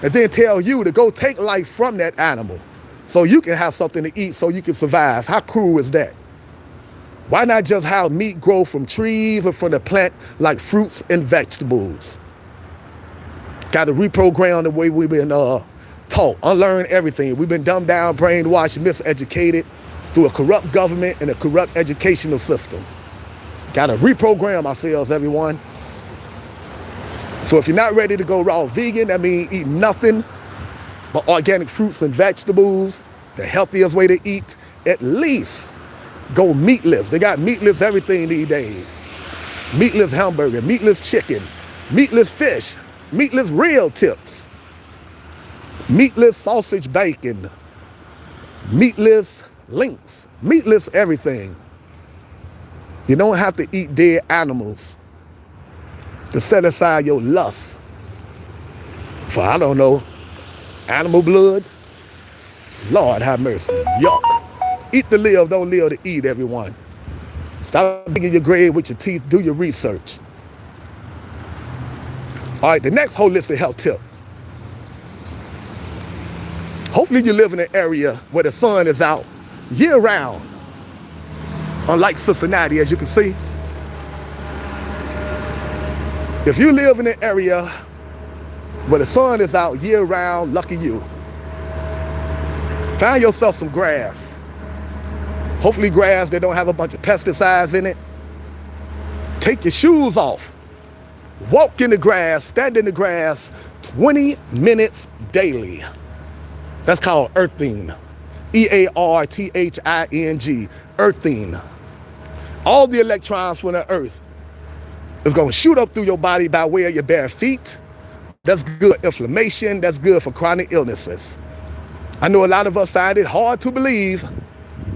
and then tell you to go take life from that animal so you can have something to eat, so you can survive? How cruel is that? Why not just have meat grow from trees or from the plant like fruits and vegetables? Got to reprogram the way we've been taught, unlearn everything. We've been dumbed down, brainwashed, miseducated through a corrupt government and a corrupt educational system. Got to reprogram ourselves, everyone. So if you're not ready to go raw vegan, that means eat nothing but organic fruits and vegetables, the healthiest way to eat. At least go meatless. They got meatless everything these days. Meatless hamburger, meatless chicken, meatless fish, meatless real tips, meatless sausage bacon, meatless links, meatless everything. You don't have to eat dead animals to satisfy your lust for, I don't know, animal blood. Lord have mercy. Yuck. Eat to live, don't live to eat, everyone. Stop digging your grave with your teeth. Do your research. All right, the next holistic health tip. Hopefully you live in an area where the sun is out year round. Unlike Cincinnati, as you can see. If you live in an area where the sun is out year round, lucky you. Find yourself some grass. Hopefully grass that don't have a bunch of pesticides in it. Take your shoes off. Walk in the grass, stand in the grass 20 minutes daily. That's called earthing. E-A-R-T-H-I-N-G, earthing. All the electrons from the earth is going to shoot up through your body by way of your bare feet. That's good inflammation. That's good for chronic illnesses. I know a lot of us find it hard to believe.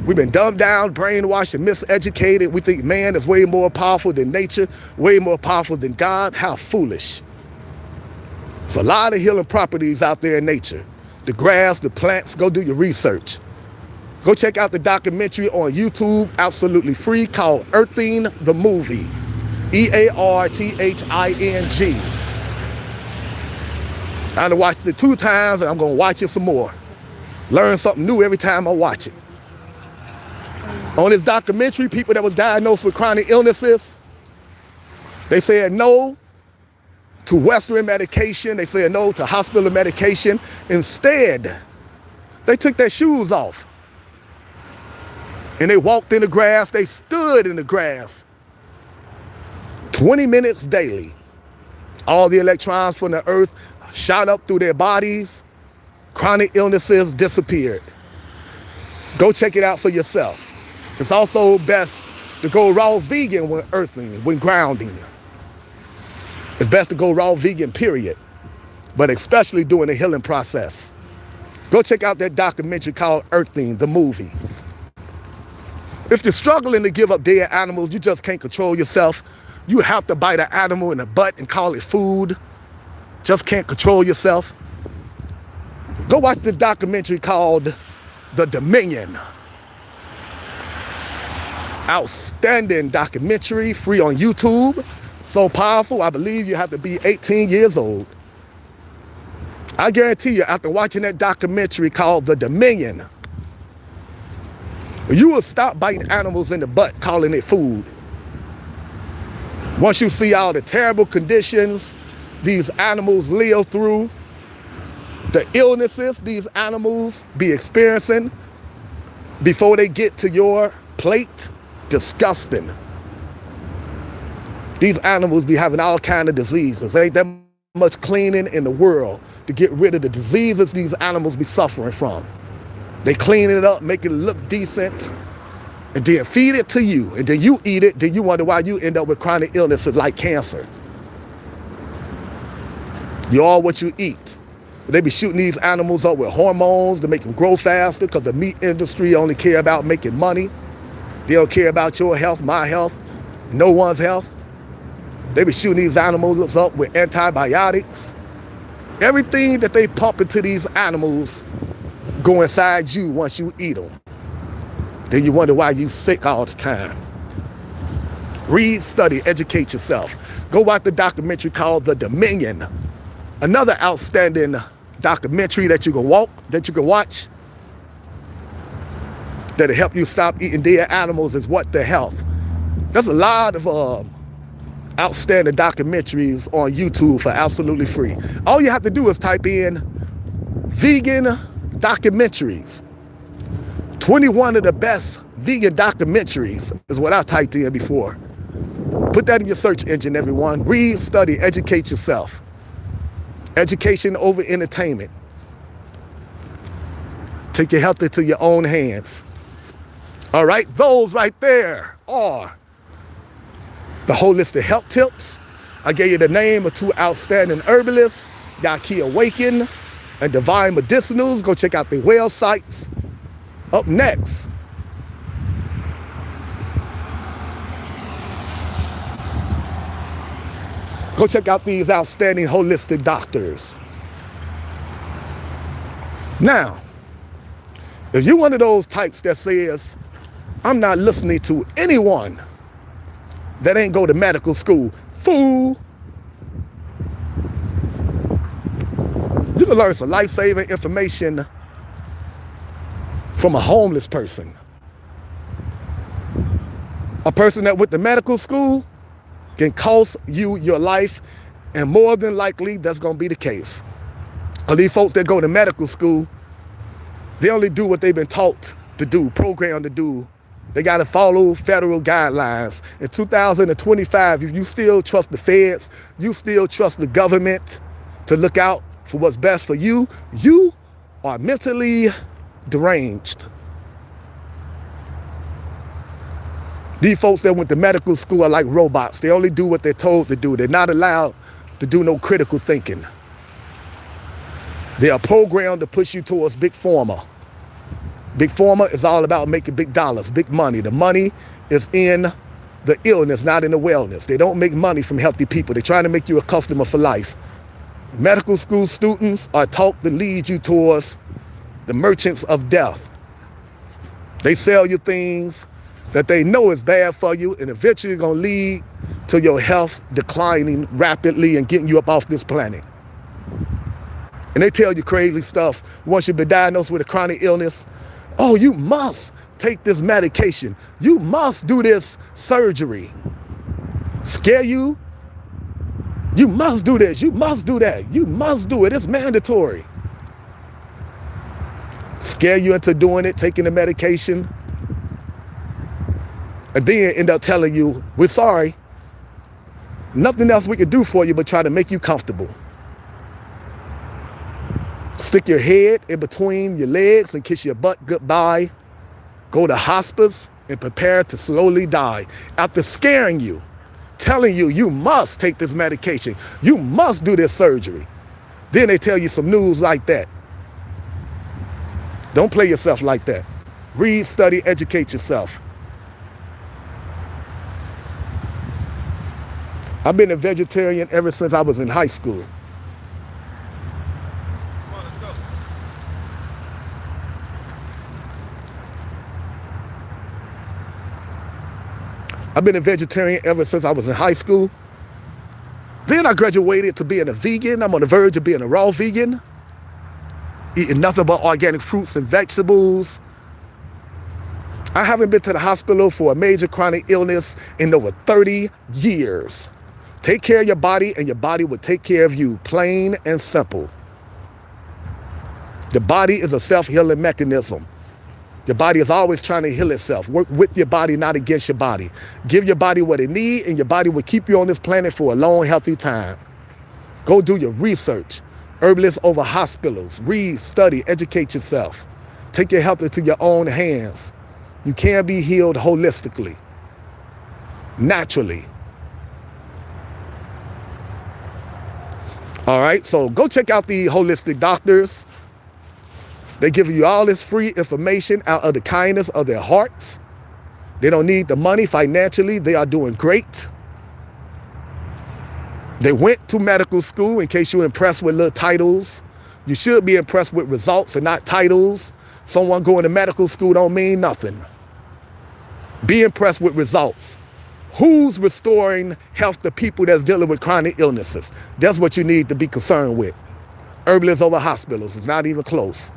We've been dumbed down, brainwashed, and miseducated. We think man is way more powerful than nature, way more powerful than God. How foolish. There's a lot of healing properties out there in nature. The grass, the plants, go do your research. Go check out the documentary on YouTube, absolutely free, called Earthing the Movie. E-A-R-T-H-I-N-G. I done watched it 2 times and I'm gonna watch it some more. Learn something new every time I watch it. On this documentary, people that was diagnosed with chronic illnesses, they said no to Western medication. They said no to hospital medication. Instead, they took their shoes off and they walked in the grass. They stood in the grass 20 minutes daily. All the electrons from the earth shot up through their bodies. Chronic illnesses disappeared. Go check it out for yourself. It's also best to go raw vegan when earthing, when grounding. It's best to go raw vegan, period. But especially during the healing process. Go check out that documentary called Earthing, the movie. If you're struggling to give up dead animals, you just can't control yourself. You have to bite an animal in the butt and call it food. Just can't control yourself. Go watch this documentary called The Dominion. Outstanding documentary, free on YouTube. So powerful, I believe you have to be 18 years old. I guarantee you, after watching that documentary called The Dominion, you will stop biting animals in the butt, calling it food. Once you see all the terrible conditions these animals live through, the illnesses these animals be experiencing before they get to your plate, disgusting. These animals be having all kinds of diseases. There ain't that much cleaning in the world to get rid of the diseases these animals be suffering from. They clean it up, make it look decent, and then feed it to you. And then you eat it, then you wonder why you end up with chronic illnesses like cancer. You are what you eat. They be shooting these animals up with hormones to make them grow faster because the meat industry only care about making money. They don't care about your health, my health, no one's health. They be shooting these animals up with antibiotics. Everything that they pump into these animals go inside you once you eat them. Then you wonder why you sick all the time. Read, study, educate yourself. Go watch the documentary called The Dominion. Another outstanding documentary that you can watch that'll help you stop eating dead animals is What the Health. There's a lot of outstanding documentaries on YouTube for absolutely free. All you have to do is type in vegan documentaries. 21 of the best vegan documentaries is what I typed in before. Put that in your search engine, everyone. Read, study, educate yourself. Education over entertainment. Take your health into your own hands. All right, those right there are the holistic health tips. I gave you the name of two outstanding herbalists, Yaki Awaken and Divine Medicinals. Go check out their websites. Up next, go check out these outstanding holistic doctors. Now, if you're one of those types that says, I'm not listening to anyone that ain't go to medical school, fool. You can learn some life-saving information from a homeless person. A person that went to medical school can cost you your life, and more than likely that's gonna be the case. These folks that go to medical school, they only do what they've been taught to do, programmed to do. They gotta follow federal guidelines. In 2025, if you still trust the feds, you still trust the government to look out for what's best for you, you are mentally deranged. These folks that went to medical school are like robots. They only do what they're told to do. They're not allowed to do no critical thinking. They are programmed to push you towards big pharma. Big pharma is all about making big dollars, big money. The money is in the illness, not in the wellness. They don't make money from healthy people. They're trying to make you a customer for life. Medical school students are taught to lead you towards the merchants of death. They sell you things that they know is bad for you and eventually gonna lead to your health declining rapidly and getting you up off this planet. And they tell you crazy stuff once you've been diagnosed with a chronic illness. Oh, you must take this medication. You must do this surgery. Scare you. You must do this. You must do that. You must do it. It's mandatory. Scare you into doing it, taking the medication, and then end up telling you, we're sorry. Nothing else we can do for you but try to make you comfortable. Stick your head in between your legs and kiss your butt goodbye Go to hospice and prepare to slowly die. After scaring you, telling you, you must take this medication, you must do this surgery. Then they tell you some news like that. Don't play yourself like that. Read, study, educate yourself. I've been a vegetarian ever since I was in high school. Come on, let's go. I've been a vegetarian ever since I was in high school. Then I graduated to being a vegan. I'm on the verge of being a raw vegan, eating nothing but organic fruits and vegetables. I haven't been to the hospital for a major chronic illness in over 30 years. Take care of your body and your body will take care of you, plain and simple. The body is a self-healing mechanism. Your body is always trying to heal itself. Work with your body, not against your body. Give your body what it needs, and your body will keep you on this planet for a long, healthy time. Go do your research. Herbalists over hospitals. Read, study, educate yourself. Take your health into your own hands. You can be healed holistically, naturally. All right, so go check out the holistic doctors. They give you all this free information out of the kindness of their hearts. They don't need the money financially. They are doing great. They went to medical school. In case you're impressed with little titles, you should be impressed with results and not titles. Someone going to medical school don't mean nothing. Be impressed with results. Who's restoring health to people that's dealing with chronic illnesses? That's what you need to be concerned with. Herbalists over hospitals. It's not even close.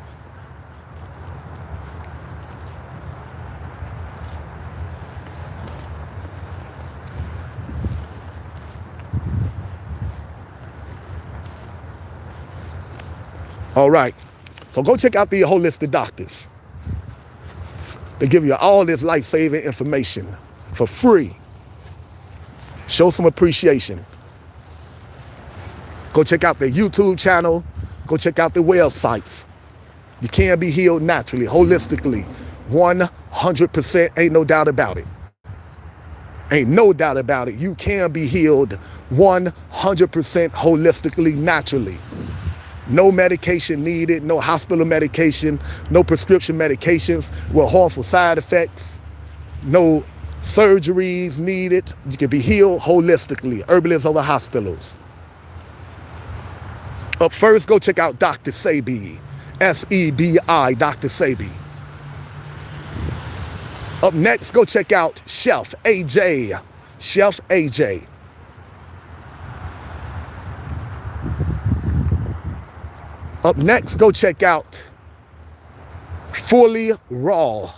All right, so go check out the holistic doctors. They give you all this life-saving information for free. Show some appreciation. Go check out their YouTube channel. Go check out their websites. You can be healed naturally, holistically, 100%, ain't no doubt about it. Ain't no doubt about it. You can be healed 100% holistically, naturally. No medication needed, no hospital medication, no prescription medications with harmful side effects, no surgeries needed. You can be healed holistically. Herbalists over hospitals. Up first, go check out Dr. Sebi, S-E-B-I, Dr. Sebi. Up next, go check out Chef AJ, Chef AJ. Up next, go check out Fully Raw.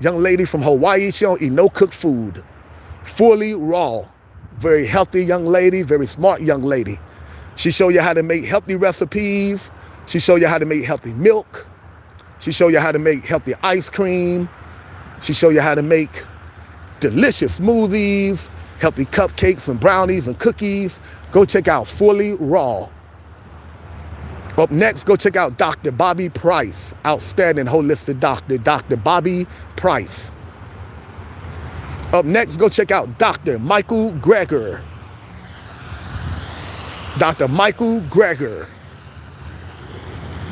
Young lady from Hawaii, she don't eat no cooked food. Fully Raw. Very healthy young lady, very smart young lady. She show you how to make healthy recipes. She show you how to make healthy milk. She show you how to make healthy ice cream. She show you how to make delicious smoothies, healthy cupcakes and brownies and cookies. Go check out Fully Raw. Up next, go check out Dr. Bobby Price, outstanding holistic doctor, Dr. Bobby Price. Up next, go check out Dr. Michael Greger. Dr. Michael Greger.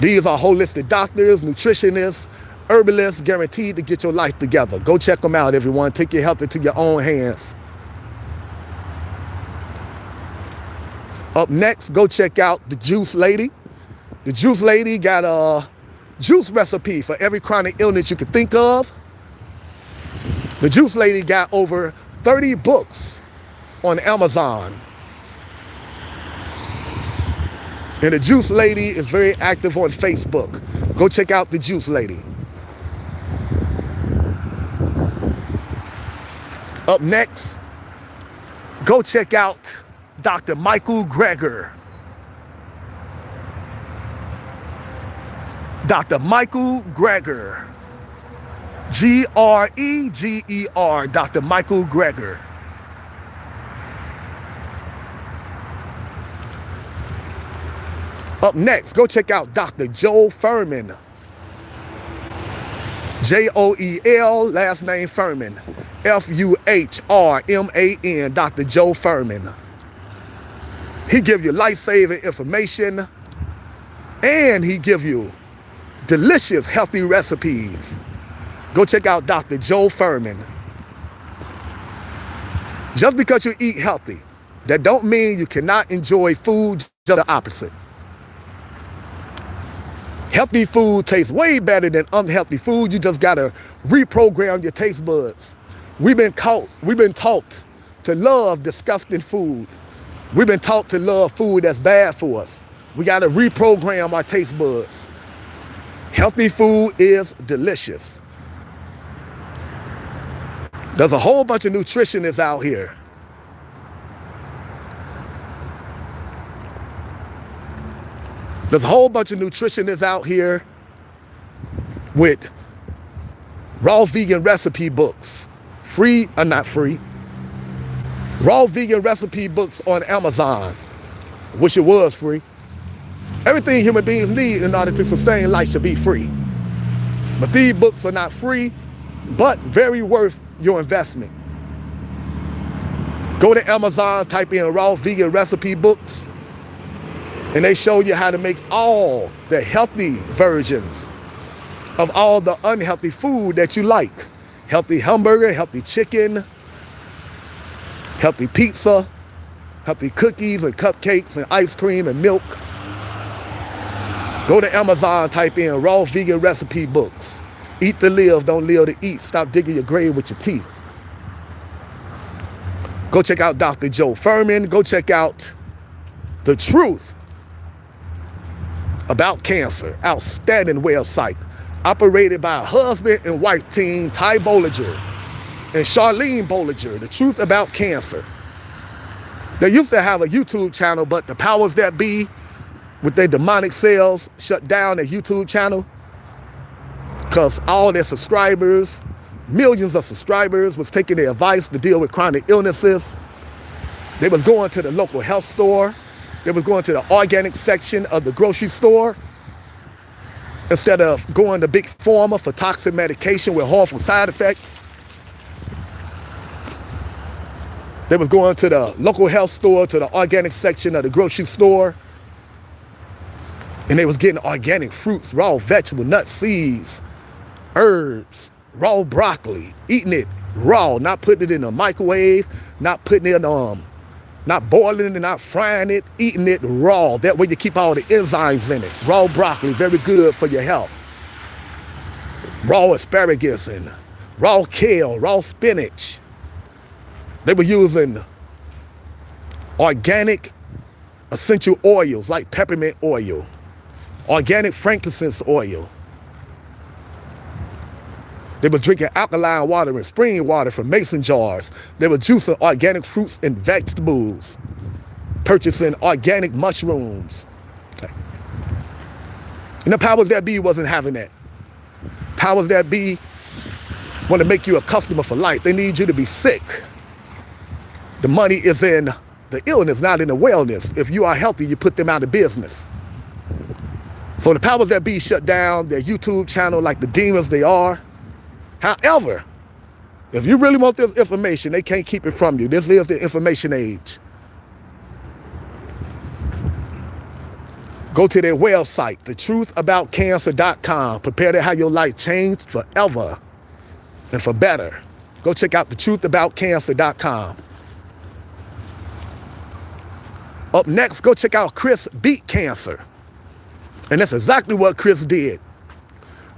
These are holistic doctors, nutritionists, herbalists, guaranteed to get your life together. Go check them out, everyone. Take your health into your own hands. Up next, go check out the Juice Lady. The Juice Lady got a juice recipe for every chronic illness you can think of. The Juice Lady got over 30 books on Amazon. And the Juice Lady is very active on Facebook. Go check out the Juice Lady. Up next, go check out Dr. Michael Greger. Dr. Michael Greger. G-R-E-G-E-R, Dr. Michael Greger. Up next, go check out Dr. Joe Furman. Joel, last name Furman. Fuhrman, Dr. Joe Furman. He give you life-saving information, and he give you delicious, healthy recipes. Go check out Dr. Joe Furman. Just because you eat healthy, that don't mean you cannot enjoy food, just the opposite. Healthy food tastes way better than unhealthy food. You just gotta reprogram your taste buds. We've been taught to love disgusting food. We've been taught to love food that's bad for us. We gotta reprogram our taste buds. Healthy food is delicious. There's a whole bunch of nutritionists out here. There's a whole bunch of nutritionists out here with raw vegan recipe books. Free or not free. Raw vegan recipe books on Amazon. Wish it was free. Everything human beings need in order to sustain life should be free. But these books are not free, but very worth your investment. Go to Amazon, type in raw vegan recipe books, and they show you how to make all the healthy versions of all the unhealthy food that you like. Healthy hamburger, healthy chicken, healthy pizza, healthy cookies and cupcakes and ice cream and milk. Go to Amazon, type in raw vegan recipe books. Eat to live, don't live to eat. Stop digging your grave with your teeth. Go check out Dr. Joe Furman. Go check out The Truth About Cancer. Outstanding website. Operated by a husband and wife team, Ty Bollinger and Charlene Bollinger. The Truth About Cancer. They used to have a YouTube channel, but the powers that be with their demonic selves shut down their YouTube channel because all their subscribers, millions of subscribers, was taking their advice to deal with chronic illnesses. They was going to the local health store. They was going to the organic section of the grocery store instead of going to Big Pharma for toxic medication with harmful side effects. They was going to the local health store, to the organic section of the grocery store, and they was getting organic fruits, raw vegetable, nuts, seeds, herbs, raw broccoli, eating it raw, not putting it in a microwave, not putting it not boiling it, not frying it, eating it raw. That way you keep all the enzymes in it. Raw broccoli, very good for your health. Raw asparagus and raw kale, raw spinach. They were using organic essential oils like peppermint oil, organic frankincense oil. They was drinking alkaline water and spring water from mason jars. They were juicing organic fruits and vegetables, purchasing organic mushrooms. And the powers that be wasn't having that. Powers that be want to make you a customer for life. They need you to be sick. The money is in the illness, not in the wellness. If you are healthy, you put them out of business. So the powers that be shut down their YouTube channel like the demons they are. However, if you really want this information, they can't keep it from you. This is the information age. Go to their website, thetruthaboutcancer.com. Prepare to have your life changed forever and for better. Go check out thetruthaboutcancer.com. Up next, go check out Chris Beat Cancer. And that's exactly what Chris did.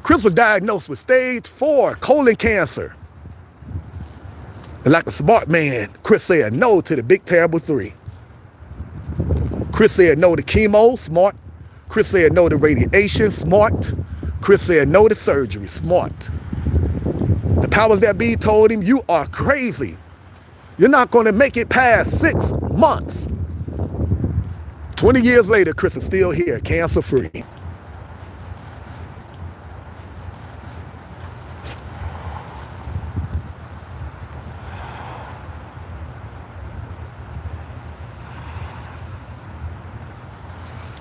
Chris was diagnosed with stage 4 colon cancer. And like a smart man, Chris said no to the big terrible 3. Chris said no to chemo, smart. Chris said no to radiation, smart. Chris said no to surgery, smart. The powers that be told him, you are crazy. You're not going to make it past 6 months. 20 years later, Chris is still here, cancer-free.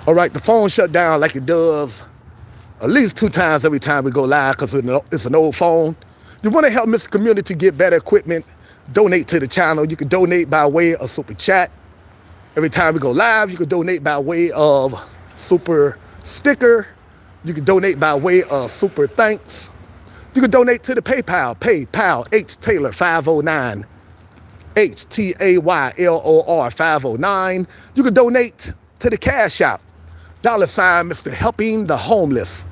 All right, the phone shut down like it does at least 2 times every time we go live because it's an old phone. You want to help Mr. Community get better equipment, donate to the channel. You can donate by way of super chat. Every time we go live, you can donate by way of super sticker. You can donate by way of super thanks. You can donate to the PayPal, H Taylor 509, HTAYLOR 509. You can donate to the Cash App, $ Mr. Helping the Homeless.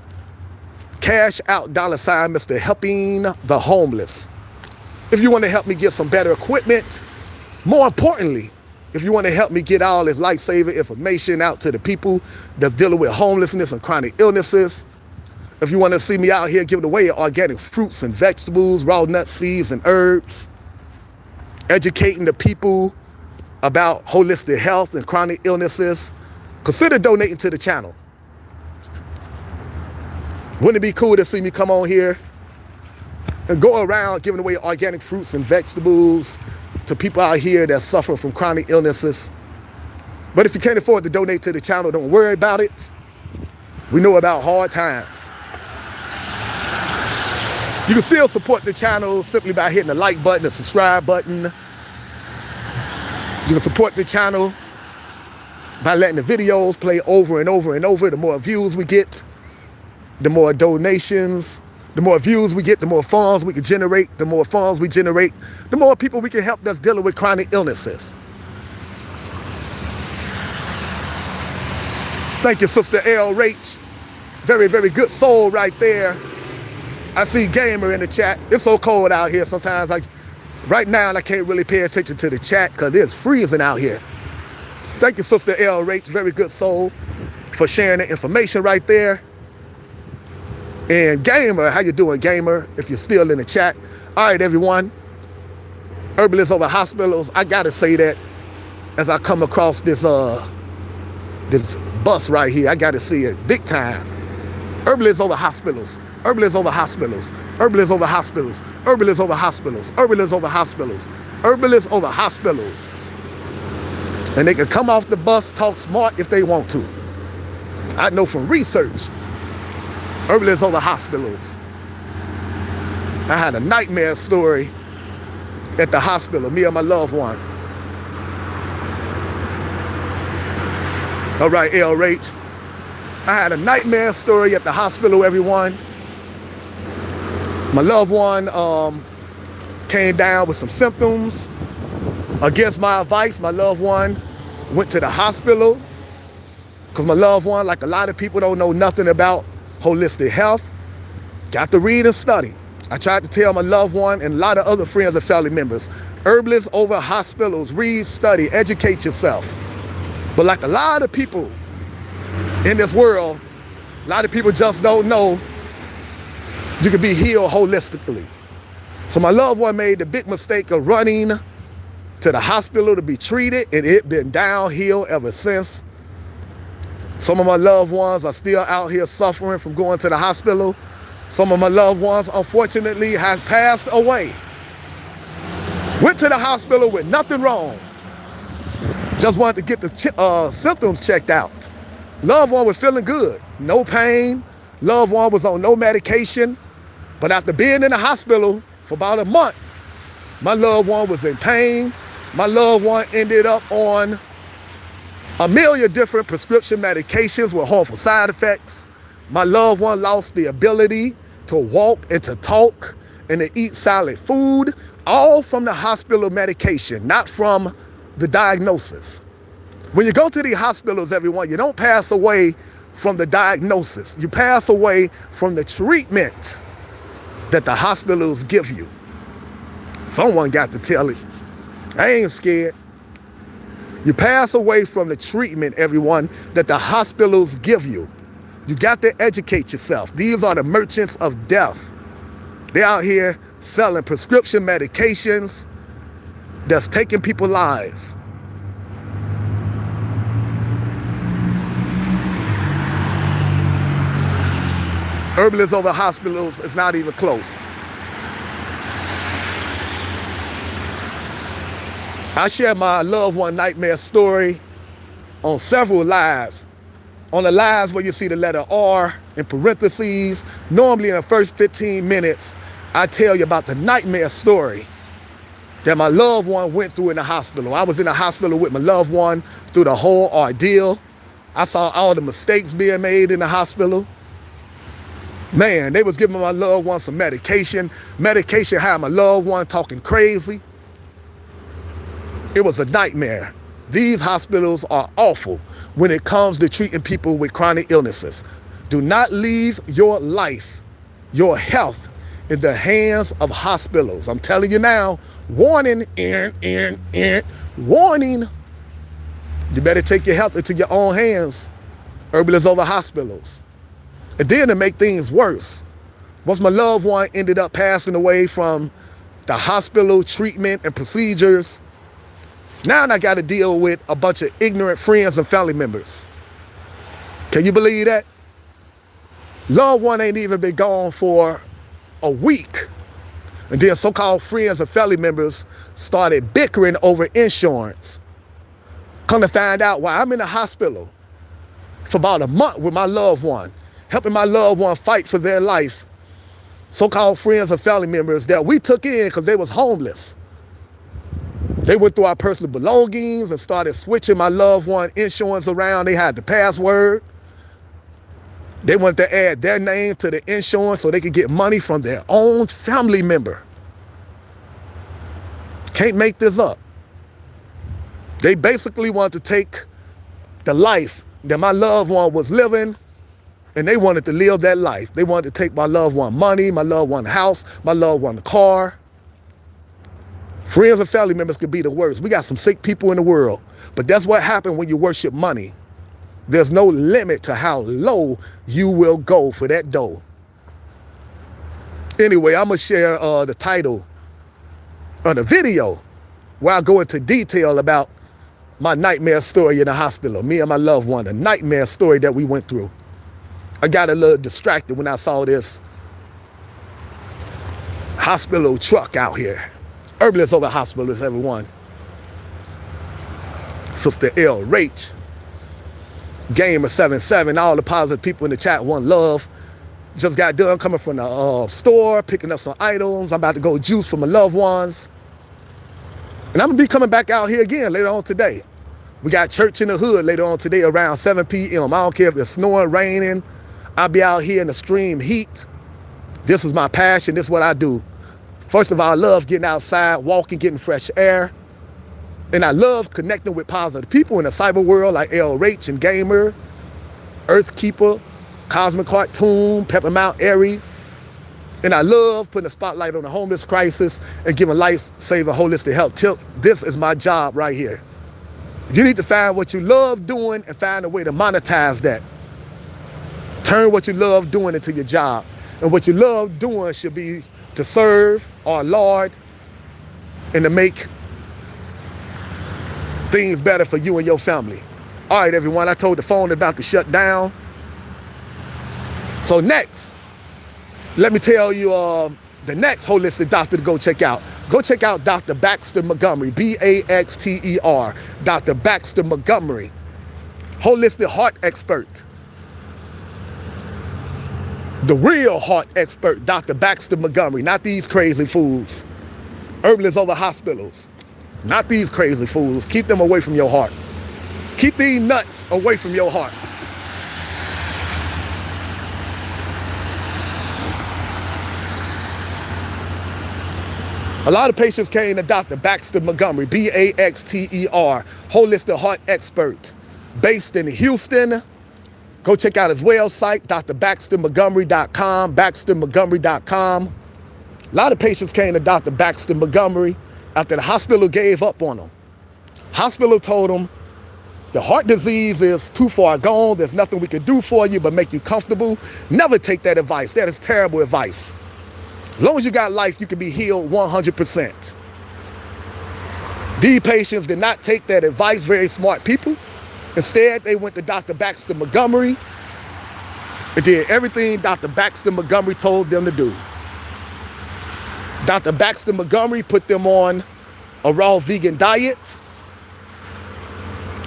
Cash out, $ Mr. Helping the Homeless. If you want to help me get some better equipment, more importantly, if you want to help me get all this life-saving information out to the people that's dealing with homelessness and chronic illnesses, if you want to see me out here giving away organic fruits and vegetables, raw nuts, seeds, and herbs, educating the people about holistic health and chronic illnesses, consider donating to the channel. Wouldn't it be cool to see me come on here and go around giving away organic fruits and vegetables to people out here that suffer from chronic illnesses? But if you can't afford to donate to the channel, don't worry about it. We know about hard times. You can still support the channel simply by hitting the like button, the subscribe button. You can support the channel by letting the videos play over and over and over. The more views we get, the more donations. The more views we get, the more funds we can generate. The more funds we generate, the more people we can help that's dealing with chronic illnesses. Thank you, Sister L. Rach. Very, very good soul right there. I see Gamer in the chat. It's so cold out here sometimes. Right now, I can't really pay attention to the chat because it's freezing out here. Thank you, Sister L. Rach. Very good soul for sharing the information right there. And Gamer, how you doing, Gamer, if you're still in the chat? All right, everyone. Herbalists Over Hospitals. I got to say that as I come across this bus right here, I got to see it big time. Herbalists Over Hospitals. Herbalists Over Hospitals. Herbalists Over Hospitals. Herbalists Over Hospitals. Herbalists Over Hospitals. Herbalists Over Hospitals. And they can come off the bus, talk smart if they want to. I know from research. Herbalists Over Hospitals. I had a nightmare story at the hospital, me and my loved one. All right, LH. I had a nightmare story at the hospital, everyone. My loved one came down with some symptoms. Against my advice, my loved one went to the hospital because my loved one, like a lot of people, don't know nothing about holistic health. Got to read and study. I tried to tell my loved one and a lot of other friends and family members, Herbalists Over Hospitals, read, study, educate yourself. But like a lot of people in this world, a lot of people just don't know you can be healed holistically. So my loved one made the big mistake of running to the hospital to be treated, and it been downhill ever since. Some of my loved ones are still out here suffering from going to the hospital. Some of my loved ones, unfortunately, have passed away. Went to the hospital with nothing wrong. Just wanted to get the symptoms checked out. Loved one was feeling good, no pain. Loved one was on no medication. But after being in the hospital for about a month, my loved one was in pain. My loved one ended up on a million different prescription medications with harmful side effects. My loved one lost the ability to walk and to talk and to eat solid food, all from the hospital medication, not from the diagnosis. When you go to the hospitals, everyone, you don't pass away from the diagnosis. You pass away from the treatment that the hospitals give you. Someone got to tell it. I ain't scared. You pass away from the treatment, everyone, that the hospitals give you. You got to educate yourself. These are the merchants of death. They're out here selling prescription medications that's taking people's lives. Herbalists Over Hospitals is not even close. I share my loved one nightmare story on several lives. On the lives where you see the letter R in parentheses. Normally in the first 15 minutes, I tell you about the nightmare story that my loved one went through in the hospital. I was in the hospital with my loved one through the whole ordeal. I saw all the mistakes being made in the hospital. Man, they was giving my loved one some medication. Medication had my loved one talking crazy. It was a nightmare. These hospitals are awful when it comes to treating people with chronic illnesses. Do not leave your life, your health, in the hands of hospitals. I'm telling you now, warning, warning. You better take your health into your own hands. Herbal is over hospitals. And then to make things worse, once my loved one ended up passing away from the hospital treatment and procedures, now I got to deal with a bunch of ignorant friends and family members. Can you believe that? Loved one ain't even been gone for a week. And then so-called friends and family members started bickering over insurance. Come to find out why I'm in the hospital for about a month with my loved one, helping my loved one fight for their life. So-called friends and family members that we took in because they was homeless. They went through our personal belongings and started switching my loved one insurance around. They had the password. They wanted to add their name to the insurance so they could get money from their own family member. Can't make this up. They basically wanted to take the life that my loved one was living, and they wanted to live that life. They wanted to take my loved one money, my loved one house, my loved one car. Friends and family members could be the worst. We got some sick people in the world, but that's what happened when you worship money. There's no limit to how low you will go for that dough. Anyway, I'm gonna share the title of the video where I go into detail about my nightmare story in the hospital. Me and my loved one, the nightmare story that we went through. I got a little distracted when I saw this hospital truck out here. Herbalist over hospitals, everyone. Sister L. Rach, Gamer 77, all the positive people in the chat, one love. Just got done coming from the store, picking up some items. I'm about to go juice for my loved ones. And I'm gonna be coming back out here again later on today. We got church in the hood later on today around 7 p.m. I don't care if it's snowing, raining. I'll be out here in the extreme heat. This is my passion. This is what I do. First of all, I love getting outside, walking, getting fresh air. And I love connecting with positive people in the cyber world like LH and Gamer, Earthkeeper, Cosmic Cartoon, Peppermount Airy. And I love putting a spotlight on the homeless crisis and giving life-saving holistic help. This is my job right here. You need to find what you love doing and find a way to monetize that. Turn what you love doing into your job. And what you love doing should be to serve our Lord and to make things better for you and your family. All right, everyone, I told the phone about to shut down. So next, let me tell you the next holistic doctor to go check out. Go check out Dr. Baxter Montgomery, B-A-X-T-E-R, Dr. Baxter Montgomery, holistic heart expert. The real heart expert, Dr. Baxter Montgomery, not these crazy fools. Herbalists over hospitals, not these crazy fools. Keep them away from your heart. Keep these nuts away from your heart. A lot of patients came to Dr. Baxter Montgomery, B-A-X-T-E-R, holistic heart expert, based in Houston. Go check out his website, drbaxtermontgomery.com, baxtermontgomery.com. A lot of patients came to Dr. Baxter Montgomery after the hospital gave up on them. Hospital told them, the heart disease is too far gone. There's nothing we can do for you but make you comfortable. Never take that advice. That is terrible advice. As long as you got life, you can be healed 100%. These patients did not take that advice, very smart people. Instead, they went to Dr. Baxter Montgomery and did everything Dr. Baxter Montgomery told them to do. Dr. Baxter Montgomery put them on a raw vegan diet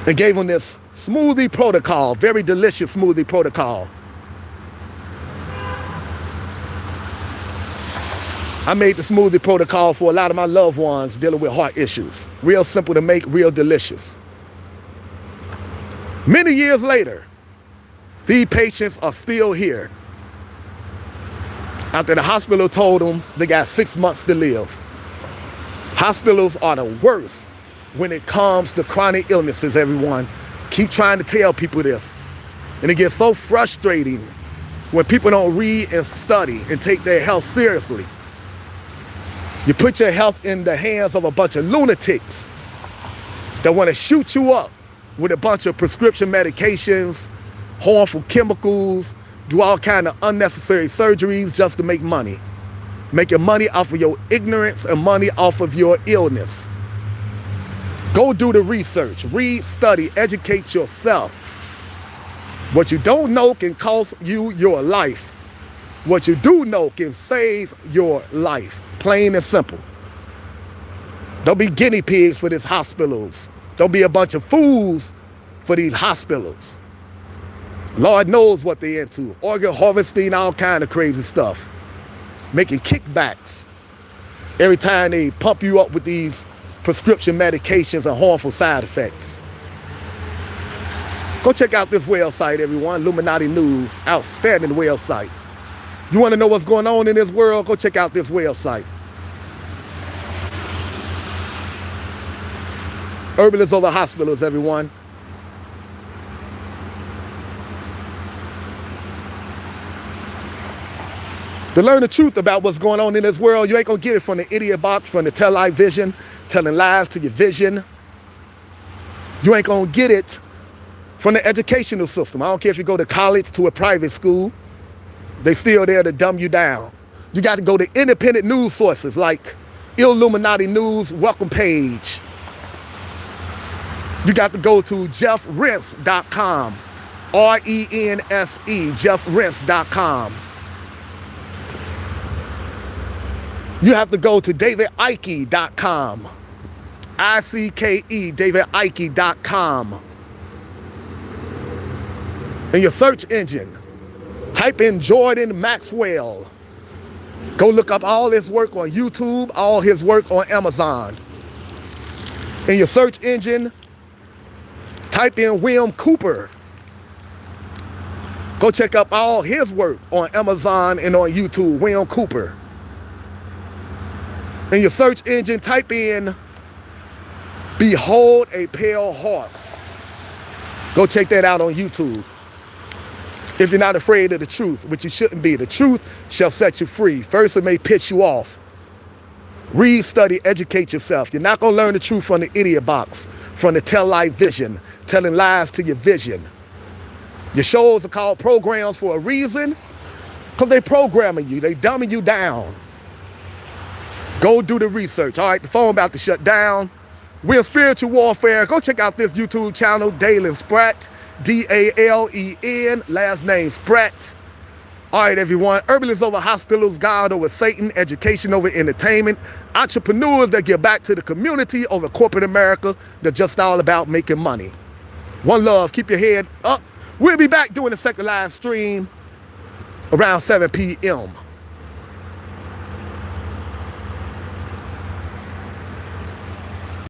and gave them this smoothie protocol, very delicious smoothie protocol. I made the smoothie protocol for a lot of my loved ones dealing with heart issues. Real simple to make, real delicious. Many years later, these patients are still here after the hospital told them they got 6 months to live. Hospitals are the worst when it comes to chronic illnesses, everyone. Keep trying to tell people this. And it gets so frustrating when people don't read and study and take their health seriously. You put your health in the hands of a bunch of lunatics that want to shoot you up with a bunch of prescription medications, harmful chemicals, do all kind of unnecessary surgeries just to make money. Making money off of your ignorance and money off of your illness. Go do the research, read, study, educate yourself. What you don't know can cost you your life. What you do know can save your life. Plain and simple. Don't be guinea pigs for these hospitals. Don't be a bunch of fools for these hospitals. Lord knows what they're into. Organ harvesting, all kind of crazy stuff. Making kickbacks every time they pump you up with these prescription medications and harmful side effects. Go check out this website, everyone. Illuminati News, outstanding website. You want to know what's going on in this world? Go check out this website. Herbalists over hospitals, everyone. To learn the truth about what's going on in this world, you ain't gonna get it from the idiot box, from the television, telling lies to your vision. You ain't gonna get it from the educational system. I don't care if you go to college, to a private school, they still there to dumb you down. You got to go to independent news sources like Illuminati News welcome page. You got to go to jeffrense.com, R-E-N-S-E, jeffrense.com. You have to go to davidike.com, I-C-K-E, davidike.com. In your search engine, type in Jordan Maxwell. Go look up all his work on YouTube, all his work on Amazon. In your search engine, type in William Cooper. Go check up all his work on Amazon and on YouTube, William Cooper. In your search engine, type in Behold a Pale Horse. Go check that out on YouTube. If you're not afraid of the truth, which you shouldn't be, the truth shall set you free. First, it may piss you off. Read, study, educate yourself. You're not going to learn the truth from the idiot box, from the television, telling lies to your vision. Your shows are called programs for a reason, because they programming you. They dumbing you down. Go do the research. All right, the phone about to shut down. We're in spiritual warfare. Go check out this YouTube channel, Dalen Spratt, D-A-L-E-N, last name Spratt. All right, everyone. Herbalists over hospitals, God over Satan, education over entertainment, entrepreneurs that give back to the community over corporate America that's just all about making money. One love. Keep your head up. We'll be back doing the second live stream around 7 p.m.